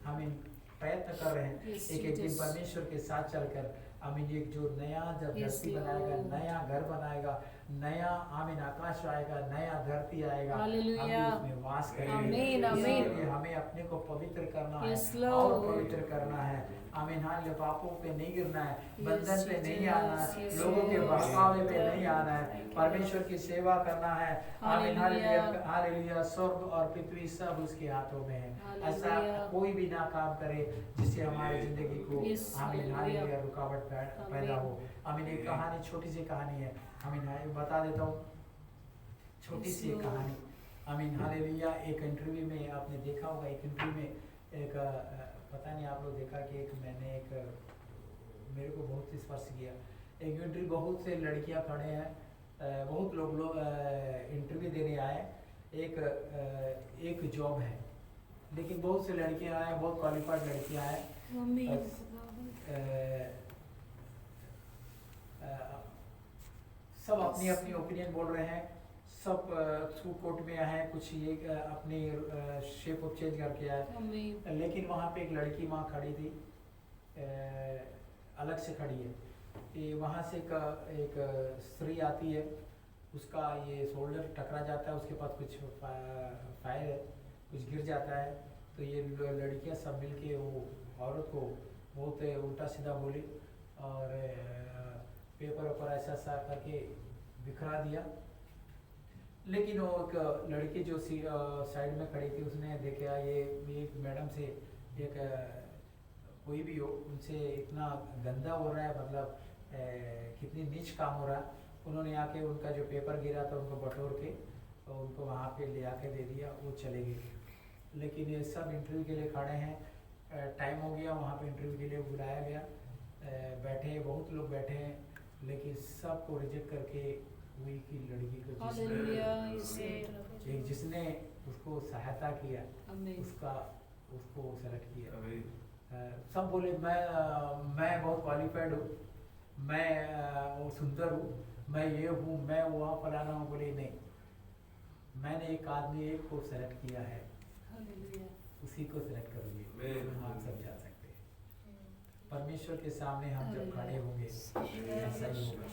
हम प्रयत्न कर रहे हैं। एक दिन परमेश्वर के साथ चलकर आमीन एक जो नया जब धरती बनाएगा, नया घर बनाएगा, नया आमीन आकाश आएगा, नया धरती आएगा, हम उसमें वास करेंगे। हमें अपने को पवित्र करना है और पवित्र करना है। आमीन हालेलुया। पापों पे नहीं गिरना है, बंधन पे नहीं आना है, लोगों के बहकावे पे नहीं आना है, परमेश्वर की सेवा करना है। आमीन हालेलुया हालेलुया। स्वर्ग और पृथ्वी सब उसके हाथों में है। ऐसा कोई भी ना काम करे जिससे हमारी जिंदगी को आमीन हालेलुया रुकावट पैदा हो। आमीन। एक कहानी, छोटी सी कहानी है, आमीन बता देता हूँ, छोटी सी कहानी। आमीन हालेलुया। एक इंटरव्यू में आपने देखा होगा, एक इंटरव्यू में एक पता नहीं आप लोग देखा कि मेरे को बहुत स्पर्श किया। एक इंटरव्यू, बहुत से लड़कियां खड़े हैं, बहुत लोग इंटरव्यू देने आए। एक जॉब है, लेकिन बहुत से लड़कियां आए, बहुत क्वालिफाइड लड़कियां आए। सब अपनी अपनी ओपिनियन बोल रहे हैं, सब सूट कोट में आए, कुछ ये अपने शेप ऑफ चेंज करके आए। लेकिन वहाँ पे एक लड़की वहाँ खड़ी थी, अलग से खड़ी है। ये वहाँ से एक स्त्री आती है, उसका ये शोल्डर टकरा जाता है, उसके पास कुछ फायर है, कुछ गिर जाता है, तो ये लड़कियाँ सब मिल के वो औरत को बहुत उल्टा सीधा बोली और पेपर वेपर ऐसा सा करके बिखरा दिया। लेकिन वो एक लड़की जो साइड में खड़ी थी, उसने देखा ये मैडम से एक कोई भी हो, उनसे इतना गंदा हो रहा है, मतलब कितनी नीच काम हो रहा है। उन्होंने आके उनका जो पेपर गिरा था उनको बटोर के तो उनको वहाँ पे ले आके दे दिया, वो चले गए। लेकिन ये सब इंटरव्यू के लिए खड़े हैं, टाइम हो गया, वहाँ पे इंटरव्यू के लिए बुलाया गया, बैठे बहुत लोग बैठे हैं, लेकिन सबको रिजेक्ट करके वही की लड़की को जिसने उसको सहायता किया उसको सेलेक्ट किया। सब बोले मैं बहुत क्वालिफाइड हूँ, मैं वो सुंदर हूँ, मैं ये हूँ, मैं वहाँ फलाना हूँ। बोले नहीं, मैंने एक आदमी एक को सेलेक्ट किया है, उसी को सेलेक्ट करोगे, हम सब जा सकते हैं। परमेश्वर के सामने हम जब खड़े होंगे ऐसा ही होगा।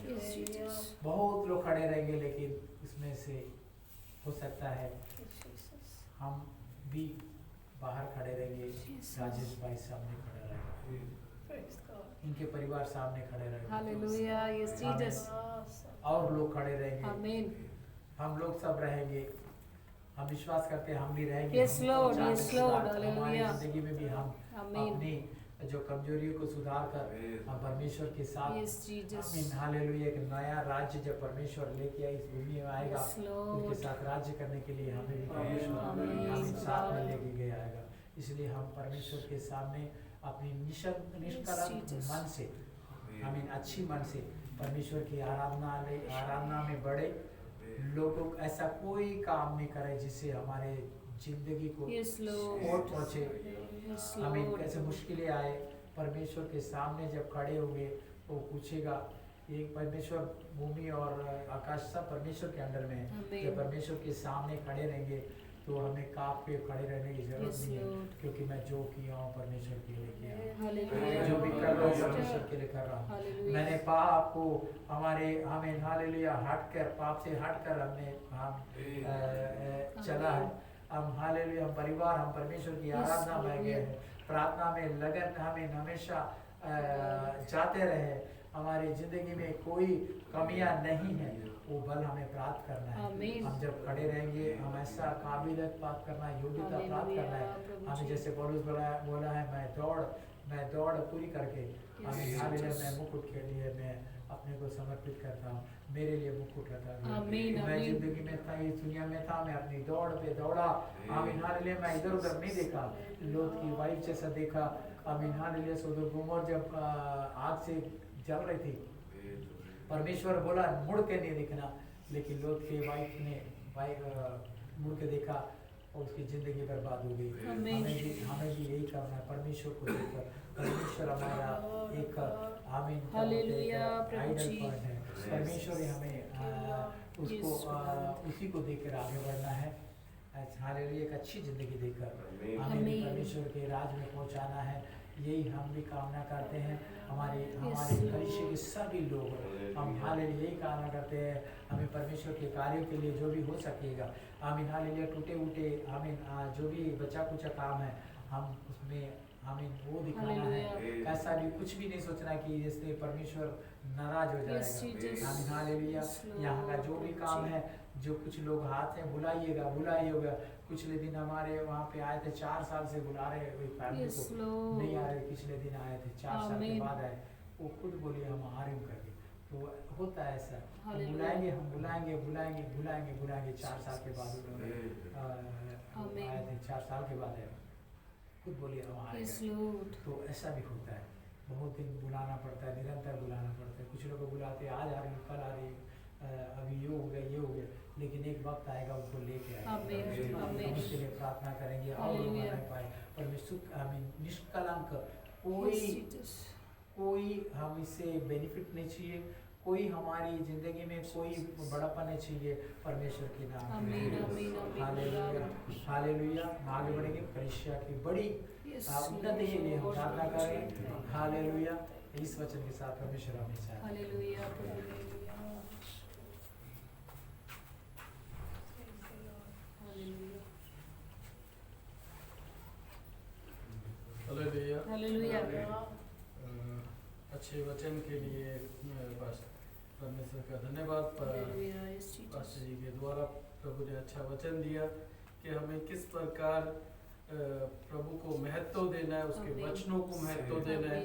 बहुत लोग खड़े रहेंगे, लेकिन उसमें से हो सकता है हम भी बाहर खड़े रहेंगे, राजेश भाई सामने खड़ा रहेगा, इनके परिवार सामने खड़े रहेंगे, और लोग खड़े रहेंगे, हम लोग सब रहेंगे। हम विश्वास करते हैं हम भी रहेंगे। हमारी जिंदगी में भी हम अपनी जो कमजोरियों को सुधार कर हम परमेश्वर के साथ आमीन हालेलुया एक नया राज्य जब परमेश्वर लेके इस भूमि में आएगा, उनके साथ राज्य करने के लिए हमें भी परमेश्वर हमें साथ में लेके गया आएगा। इसलिए हम परमेश्वर के सामने अपनी निष्कलंक मन से हमें अच्छी मन से परमेश्वर की आराधना में बढ़े। लोगों ऐसा कोई काम नहीं करे जिससे हमारे जिंदगी को चोट पहुँचे, हमें कैसे मुश्किलें आए। परमेश्वर के सामने जब खड़े होंगे वो पूछेगा, एक परमेश्वर भूमि और आकाश सब परमेश्वर के अंडर में है। जब परमेश्वर के सामने खड़े रहेंगे तो हमें काँप के खड़े रहने की जरूरत नहीं है, क्योंकि मैं जो किया हूँ परमेश्वर के लिए किया हूँ, जो भी कर रहा हूँ परमेश्वर के लिए कर रहा हूँ। मैंने पाप को हमें हालेलुया हटकर, पाप से हटकर हमने चला है। हम हालेलुया हम परिवार हम परमेश्वर की आराधना में गए हैं, प्रार्थना में लगन हमें हमेशा जाते रहे। हमारी जिंदगी में कोई कमियां नहीं है, वो बल हमें प्राप्त करना है। हम जब खड़े रहेंगे हम ऐसा काबिलियत प्राप्त करना है, योग्यता प्राप्त करना है। हमें जैसे पौलुस बोला है, मैं दौड़ पूरी करके हमें हालेलुया मैं मुकुट के लिए मैं अपने को समर्पित करता हूँ। मेरे लिए मुकुट रखा गया। मैं जिंदगी में था, इस दुनिया में था, मैं अपनी दौड़ पे दौड़ा। आमीन हालेलुया मैं इधर उधर नहीं देखा, लोथ की वाइफ जैसा देखा। आमीन हालेलुया सोदोम गोमोर जब आग से जल रही थी, परमेश्वर बोला मुड़ के नहीं देखना, लेकिन लोथ के वाइफ ने मुड़ के देखा और उसकी जिंदगी बर्बाद हो गई। हमें भी यही करना है, परमेश्वर को देखकर। परमेश्वर हमारा एक आमीन आइडल पॉइंट है। परमेश्वर हमें उसको उसी को देखकर आगे बढ़ना है। हालेलुया एक अच्छी जिंदगी देकर हमें परमेश्वर के राज में पहुंचाना है। यही हम भी कामना करते हैं। हमारे कलीसिया के सभी लोग हम हालेलुया यही कामना करते हैं। हमें परमेश्वर के कार्यों के लिए जो भी हो सकेगा, आमीन हालेलुया टूटे उटे आमीन जो भी बचा कुचा काम है हम उसमें हमें वो दिखाना है। ऐसा भी कुछ भी नहीं सोचना कि जैसे परमेश्वर नाराज हो जाएगा। आमीन हालेलुया यहाँ का जो भी काम है, जो कुछ लोग हाथ में बुलाइएगा। पिछले दिन हमारे वहाँ पे आए थे, 4 साल से बुला रहे फैमिली को नहीं आ रहे, पिछले दिन आए थे 4 साल के बाद आए। वो खुद बोलिए हम आ रहे हैं करके, तो होता है ऐसा। हम बुलाएंगे 4 साल के बाद उन्होंने आए थे, 4 साल के बाद आए, खुद बोलिए हम आएंगे। तो ऐसा भी होता है, बहुत दिन बुलाना पड़ता है, निरंतर बुलाना पड़ता है। कुछ लोग को बुलाते आज आ रही हूँ, कल आ रही हूँ, अभी ये हो गया, लेकिन एक वक्त आएगा उनको लेके आएगा। हम उसके लिए प्रार्थना करेंगे और लोग बन पाए। परमेश्वर निष्कलंक कोई हम इससे बेनिफिट नहीं चाहिए, कोई हमारी जिंदगी में कोई बड़ापन नहीं चाहिए परमेश्वर के नाम आमीन, आमीन, आमीन। Hallelujah hallelujah. हम आगे बढ़ेंगे कलीसिया की बड़ी उन्नति के लिए हम प्रार्थना करें। हालेलुया। इस वचन के साथ परमेश्वर हमेशा हालेलुया, हालेलुया। हालेलुया। अच्छे वचन के लिए बस परमेश्वर का धन्यवाद। पास्टर जी के द्वारा प्रभु ने अच्छा वचन दिया कि हमें किस प्रकार प्रभु को महत्व देना है, उसके वचनों को महत्व देना है।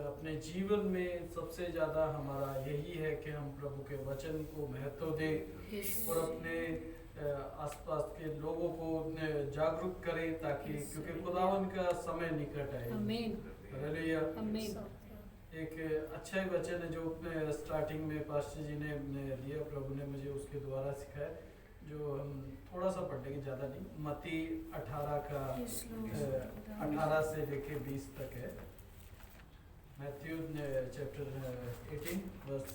अपने जीवन में सबसे ज़्यादा हमारा यही है कि हम प्रभु के वचन को महत्व दें और अपने आसपास के लोगों को जागरूक करें, ताकि क्योंकि खुदावन का समय निकट है। हालेलुया। एक अच्छा ही वचन है जो स्टार्टिंग में पास्टर जी ने दिया, प्रभु ने मुझे उसके द्वारा सिखाया, जो हम थोड़ा सा पढ़ लेंगे, ज़्यादा नहीं। मत्ती 18 का 18 से लेके 20 तक है। Matthew chapter 18 verse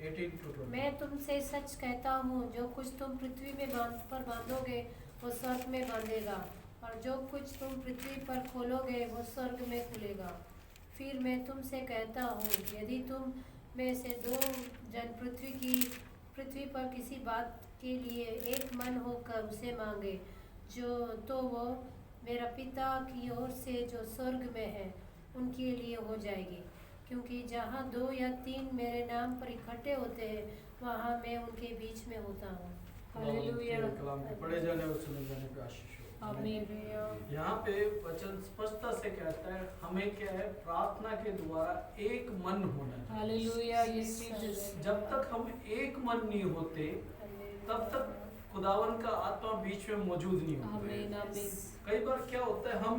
18 to 20। मैं तुमसे सच कहता हूँ, जो कुछ तुम पृथ्वी में पर बांधोगे वो स्वर्ग में बांधेगा, और जो कुछ तुम पृथ्वी पर खोलोगे वो स्वर्ग में खुलेगा। फिर मैं तुमसे कहता हूँ, यदि तुम में से 2 जन पृथ्वी पर किसी बात के लिए एक मन होकर उसे मांगे, तो वो मेरा पिता की ओर से जो स्वर्ग में है उनके लिए हो जाएगी। क्योंकि जहाँ 2 या 3 मेरे नाम पर इकट्ठे होते हैं, वहाँ मैं उनके बीच में होता हूँ। हालेलुया। कलाम के पढ़े जाने और सुने जाने पे आशीष हो। आमीन। यहाँ पे वचन स्पष्टता से कहता है हमें क्या है, प्रार्थना के द्वारा एक मन होना है। हालेलुया। Yes Jesus. जब तक हम एक मन नहीं होते तब तक खुदावन का आत्मा बीच में मौजूद नहीं होता। आमीन, आमीन। कई बार क्या होता है, हम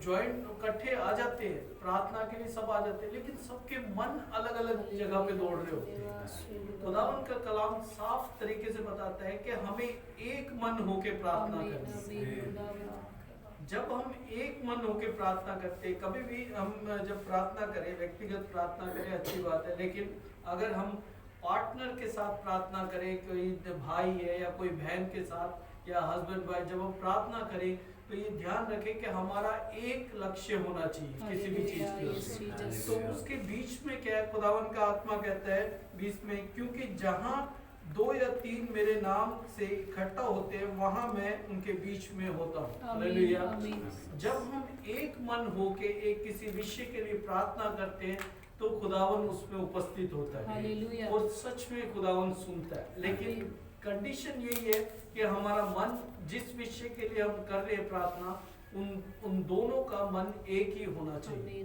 जॉइंट इकट्ठे आ जाते हैं, प्रार्थना के लिए सब आ जाते हैं, लेकिन सबके मन अलग अलग जगह पे दौड़ रहे होते हैं। खुदावन का कलाम साफ तरीके से बताता है कि हमें एक मन होके प्रार्थना करनी है। जब हम एक मन होके प्रार्थना करते हैं, कभी भी हम जब प्रार्थना करें, व्यक्तिगत प्रार्थना करें अच्छी बात है, लेकिन अगर हम पार्टनर के साथ प्रार्थना करें, कोई भाई है या कोई बहन के साथ या हस्बैंड वाइफ, जब हम प्रार्थना करें तो ये ध्यान रखें कि हमारा एक लक्ष्य होना चाहिए किसी भी चीज की। तो उसके बीच में क्या है, खुदावन का आत्मा कहता है बीच में, क्योंकि जहाँ 2 या 3 मेरे नाम से इकट्ठा होते हैं वहां मैं उनके बीच में होता हूँ। हालेलुया। जब हम एक मन होके एक किसी विषय के लिए प्रार्थना करते हैं तो खुदावन उसमें उपस्थित होता है और सच में खुदावन सुनता है। लेकिन कंडीशन यही है कि हमारा मन जिस विषय के लिए हम कर रहे हैं प्रार्थना, उन दोनों का मन एक ही होना चाहिए।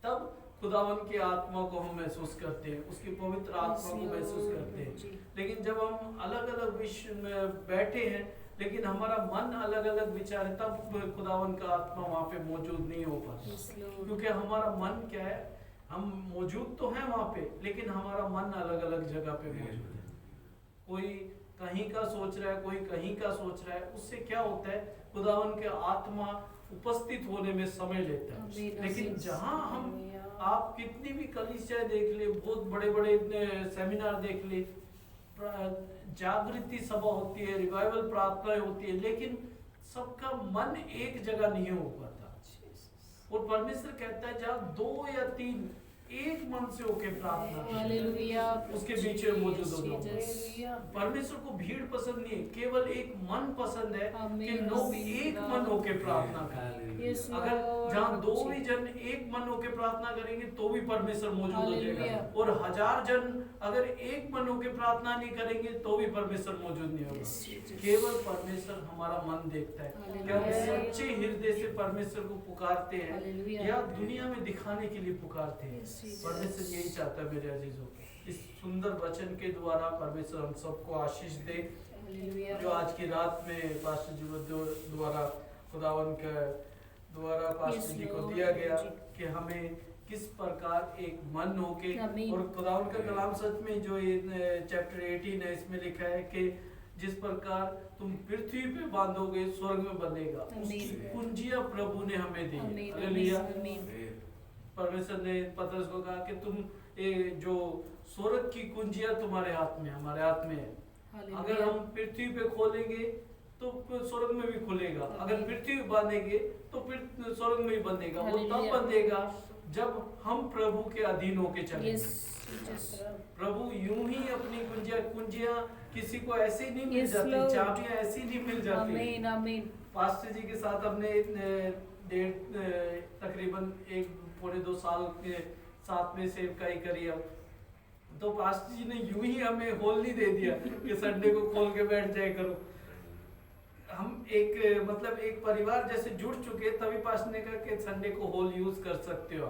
तब खुदावन की आत्मा को हम महसूस करते हैं, उसकी पवित्र आत्मा को महसूस करते हैं। लेकिन जब हम अलग अलग विषय में बैठे हैं लेकिन हमारा मन अलग अलग विचार है, तब खुदावन का आत्मा वहाँ पे मौजूद नहीं हो पाता। क्योंकि हमारा मन क्या है, हम मौजूद तो हैं वहाँ पे, लेकिन हमारा मन अलग अलग जगह पे मौजूद है। कोई कहीं का सोच रहा है, कोई कहीं का सोच रहा है। उससे क्या होता है, खुदावन के आत्मा उपस्थित होने में समय लेता है। लेकिन जहाँ हम, आप कितनी भी कलीसिया देख ले, बहुत बड़े बड़े सेमिनार देख ले, जागृति सभा होती है, रिवाइवल प्रार्थनाएं होती है, लेकिन सबका मन एक जगह नहीं हो पाता। और परमेश्वर कहता है जहाँ 2 या 3 एक मन से होके प्रार्थना, हालेलुया, उसके बीच में मौजूद हो जाओ। परमेश्वर को भीड़ पसंद नहीं है, केवल एक मन पसंद है कि लोग एक मन होके प्रार्थना करें। अगर जहाँ 2 भी जन एक मन होके प्रार्थना करेंगे तो भी परमेश्वर मौजूद हो जाएगा, और 1000 जन अगर एक मन होके प्रार्थना नहीं करेंगे तो भी परमेश्वर मौजूद नहीं होगा। केवल परमेश्वर हमारा मन देखता है कि हम सच्चे हृदय से परमेश्वर को पुकारते हैं या दुनिया में दिखाने के लिए पुकारते हैं। परमेश्वर यही चाहता है मेरे अजीजों, इस सुंदर वचन के द्वारा परमेश्वर हम सबको आशीष दे, जो आज की रात में पास्टर जी द्वारा खुदावन के द्वारा पास्टर जी को दिया गया कि हमें किस प्रकार एक मन होके, और खुदावन का कलाम सच में जो ये चैप्टर 18 है इसमें लिखा है कि जिस प्रकार तुम पृथ्वी पे बांधोगे स्वर्ग में बंधेगा, उसकी कुंजियां प्रभु ने हमें दी। हालेलुया। परमेश्वर ने पतरस को कहा कि तुम जो स्वर्ग की कुंजियां तुम्हारे हाथ में, हमारे हाथ में है। अगर हम पृथ्वी पे खोलेंगे तो स्वर्ग में भी खुलेगा, अगर पृथ्वी बांधेंगे तो फिर स्वर्ग में भी बंधेगा। वो तब बंधेगा जब हम प्रभु के अधीन होके चलेंगे। प्रभु यूं ही अपनी कुंजियां किसी को ऐसे नहीं मिल जाती, चाबियां ऐसी नहीं मिल जाती। पास्टर जी के साथ हमने तकरीबन 1-2 साल के साथ में सेवकाई करी। अब तो पास्टर जी ने यूं ही हमें होल नहीं दे दिया कि संडे को खोल के बैठ जाए करो। हम एक परिवार जैसे जुड़ चुके, तभी पास्टर ने कहा कि संडे को होल यूज कर सकते हो।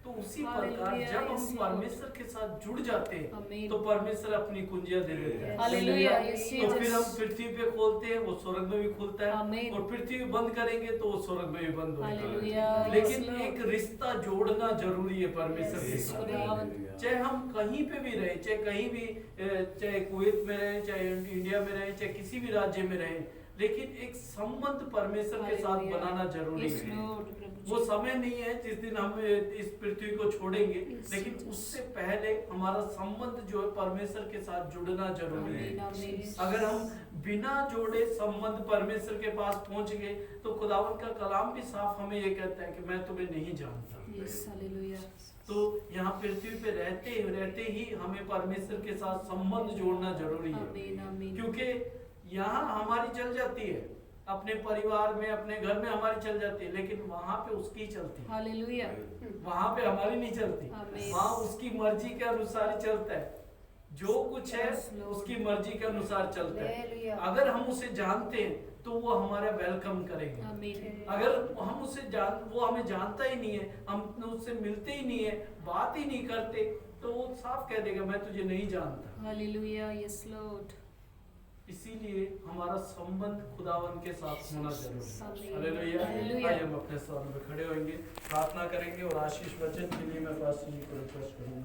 तो उसी प्रकार जब हम परमेश्वर के साथ जुड़ जाते हैं तो परमेश्वर अपनी कुंजियां दे देता है। तो फिर हम पृथ्वी पे खोलते हैं, वो स्वर्ग में भी खुलता है, और पृथ्वी बंद करेंगे तो वो स्वर्ग में भी बंद होगा। लेकिन एक रिश्ता जोड़ना जरूरी है परमेश्वर के साथ। चाहे हम कहीं पे भी रहे, चाहे कहीं भी, चाहे कुवैत में रहे, चाहे इंडिया में रहे, चाहे किसी भी राज्य में रहे, लेकिन एक संबंध परमेश्वर के साथ बनाना जरूरी है। वो समय नहीं है जिस दिन हम इस पृथ्वी को छोड़ेंगे, लेकिन उससे पहले हमारा संबंध जो है परमेश्वर के साथ जुड़ना जरूरी है। अगर हम बिना जोड़े संबंध परमेश्वर के पास पहुंच गए तो खुदावंद का कलाम भी साफ हमें ये कहता है कि मैं तुम्हें नहीं जानता। तो यहाँ पृथ्वी पे रहते ही हमें परमेश्वर के साथ संबंध जोड़ना जरूरी है, क्योंकि यहाँ हमारी चल जाती है, अपने परिवार में, अपने घर में हमारी चल जाती है, लेकिन वहाँ पे उसकी चलती है। हालेलुया। वहाँ पे हमारी नहीं चलती, वहाँ उसकी मर्जी के अनुसार ही चलता है। जो कुछ है उसकी मर्जी के अनुसार चलता है। अगर हम उसे जानते हैं तो वो हमारा वेलकम करेंगे। अगर हम उसे वो हमें जानता ही नहीं है, हम उससे मिलते ही नहीं है, बात ही नहीं करते, तो वो साफ कह देगा मैं तुझे नहीं जानता। Hallelujah, yes Lord. इसीलिए हमारा संबंध खुदावन के साथ होना जरूरी है। हालेलुया। आइए हम अपने स्थान पे खड़े होंगे, प्रार्थना करेंगे और आशीष वचन के लिए मैं पास्टर जी को रिक्वेस्ट करूंगा।